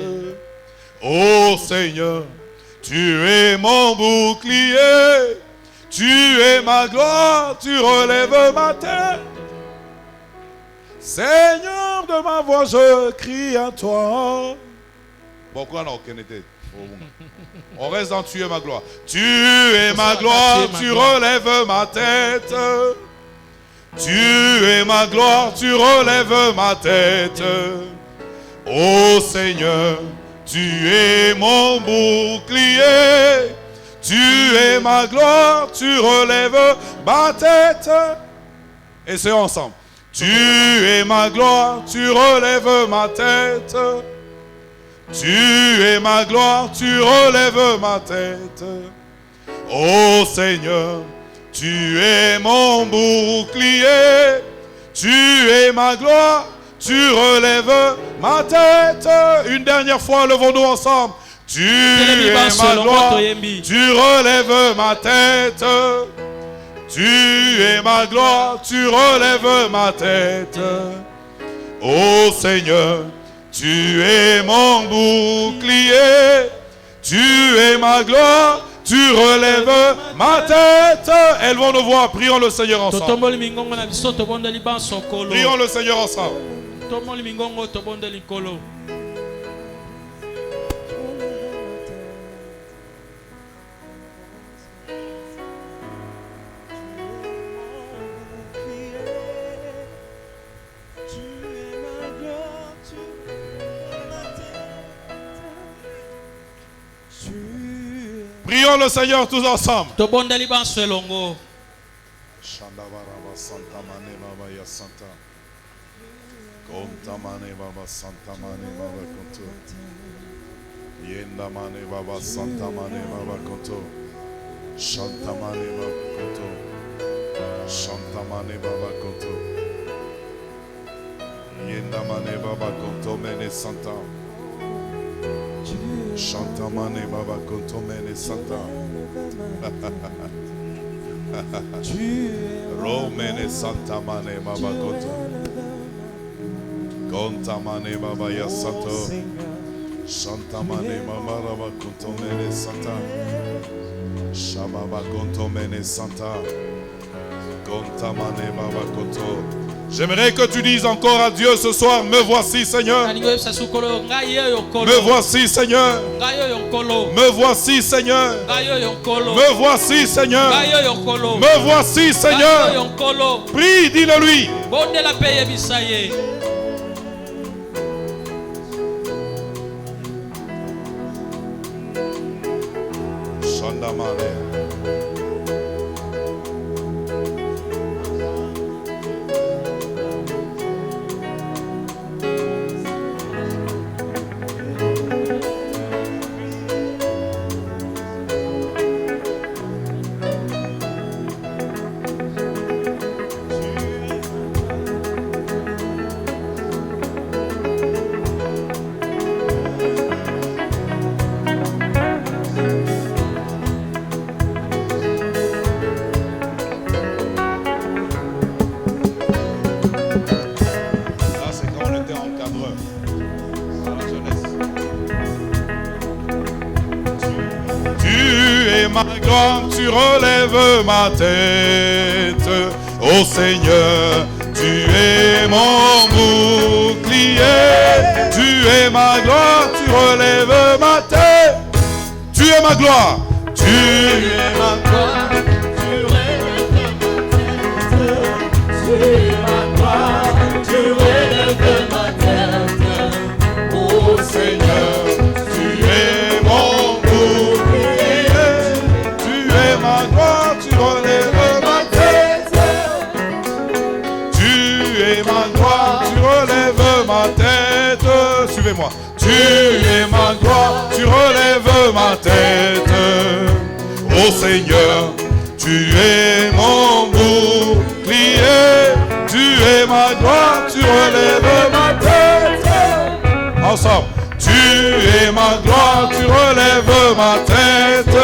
Speaker 1: Ô Seigneur, tu es mon bouclier. Tu es ma gloire, tu relèves ma tête. Seigneur de ma voix, je crie à toi. Pourquoi non, on reste dans tu es ma gloire. Tu es ma gloire, tu relèves ma tête. Tu es ma gloire, tu relèves ma tête. Ô Seigneur, tu es mon bouclier. Tu es ma gloire, tu relèves ma tête. Et c'est ensemble. Tu es ma gloire, tu relèves ma tête. Tu es ma gloire, tu relèves ma tête. Ô Seigneur, tu es mon bouclier. Tu es ma gloire, tu relèves ma tête. Une dernière fois, levons-nous ensemble. Tu es ma gloire, tu relèves ma tête. Tu es ma gloire, tu relèves ma tête. Ô Seigneur, tu es mon bouclier. Tu es ma gloire, tu relèves ma tête. Élevons nos voix, prions le Seigneur ensemble. Prions le Seigneur ensemble. Prions le Seigneur tous ensemble. Chantamane baba kontomene santa. Romene santamane baba konto. Kontamane baba yasato. Chantamane baba baba kontomene santa. Shababa kontomene santa. Kontamane baba konto. J'aimerais que tu dises encore à Dieu ce soir, me voici Seigneur. Me voici Seigneur. Me voici Seigneur. Me voici Seigneur. Me voici Seigneur. Prie, dis-le lui. Shandamane. Tu relèves ma tête, ô Seigneur, tu es mon bouclier, tu es ma gloire, tu relèves ma tête, tu es ma gloire, tu es ma gloire, tu relèves ma tête, tu es ma gloire, tu relèves ma tête, ô tu relèves ma tête. Tu es ma gloire, tu relèves ma tête. Suivez-moi. Tu es ma gloire, tu relèves ma tête. Ô Seigneur, tu es mon bouclier. Tu es ma gloire, tu relèves ma tête. Ensemble. Tu es ma gloire, tu relèves ma tête.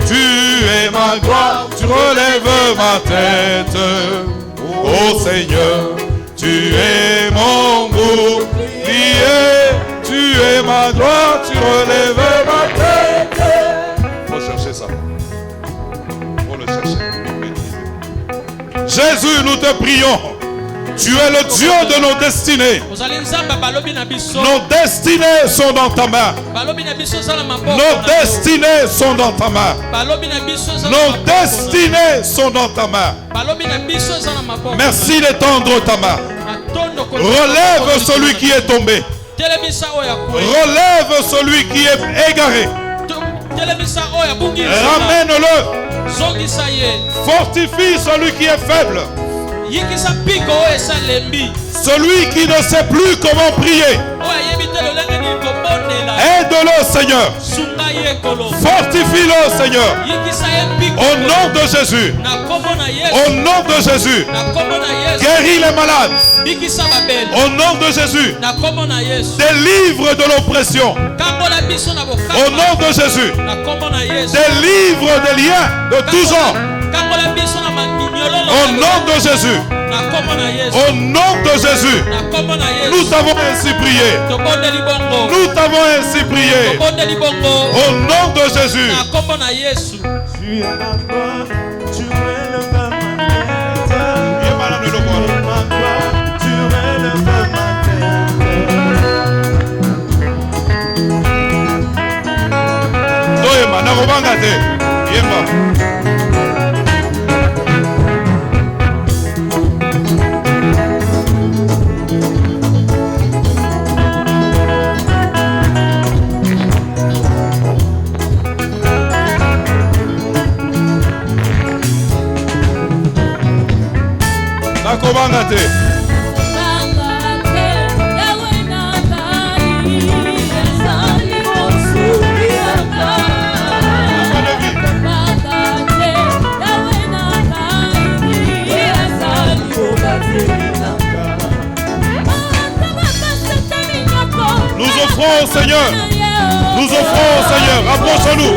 Speaker 1: Tu es ma gloire, tu relèves ma tête. Ô Seigneur, tu es mon bouclier. Tu es ma gloire, tu relèves ma tête. Faut chercher ça. Faut le chercher. Jésus, nous te prions. Tu es le Dieu de nos destinées. Nos destinées sont dans ta main. Nos destinées sont dans ta main. Nos destinées sont dans ta main. Merci d'étendre ta main. Relève celui qui est tombé. Relève celui qui est égaré. Ramène-le. Fortifie celui qui est faible. Celui qui ne sait plus comment prier. Aide-le, Seigneur. Fortifie-le, Seigneur. Au nom de Jésus. Au nom de Jésus. Guéris les malades. Au nom de Jésus. Délivre de l'oppression. Au nom de Jésus. Délivre des liens de tous genres. Au nom de Jésus. Au nom de Jésus. Nous t'avons ainsi prié. Nous t'avons ainsi prié. Au nom de Jésus.
Speaker 4: Tu es ma gloire, tu relèves ma tête. Tu es ma gloire, tu relèves ma tête.
Speaker 1: Doyema, nakobanga te. Yemba. Nakobanga te. Nous offrons au Seigneur. Nous offrons au Seigneur. Approchons-nous.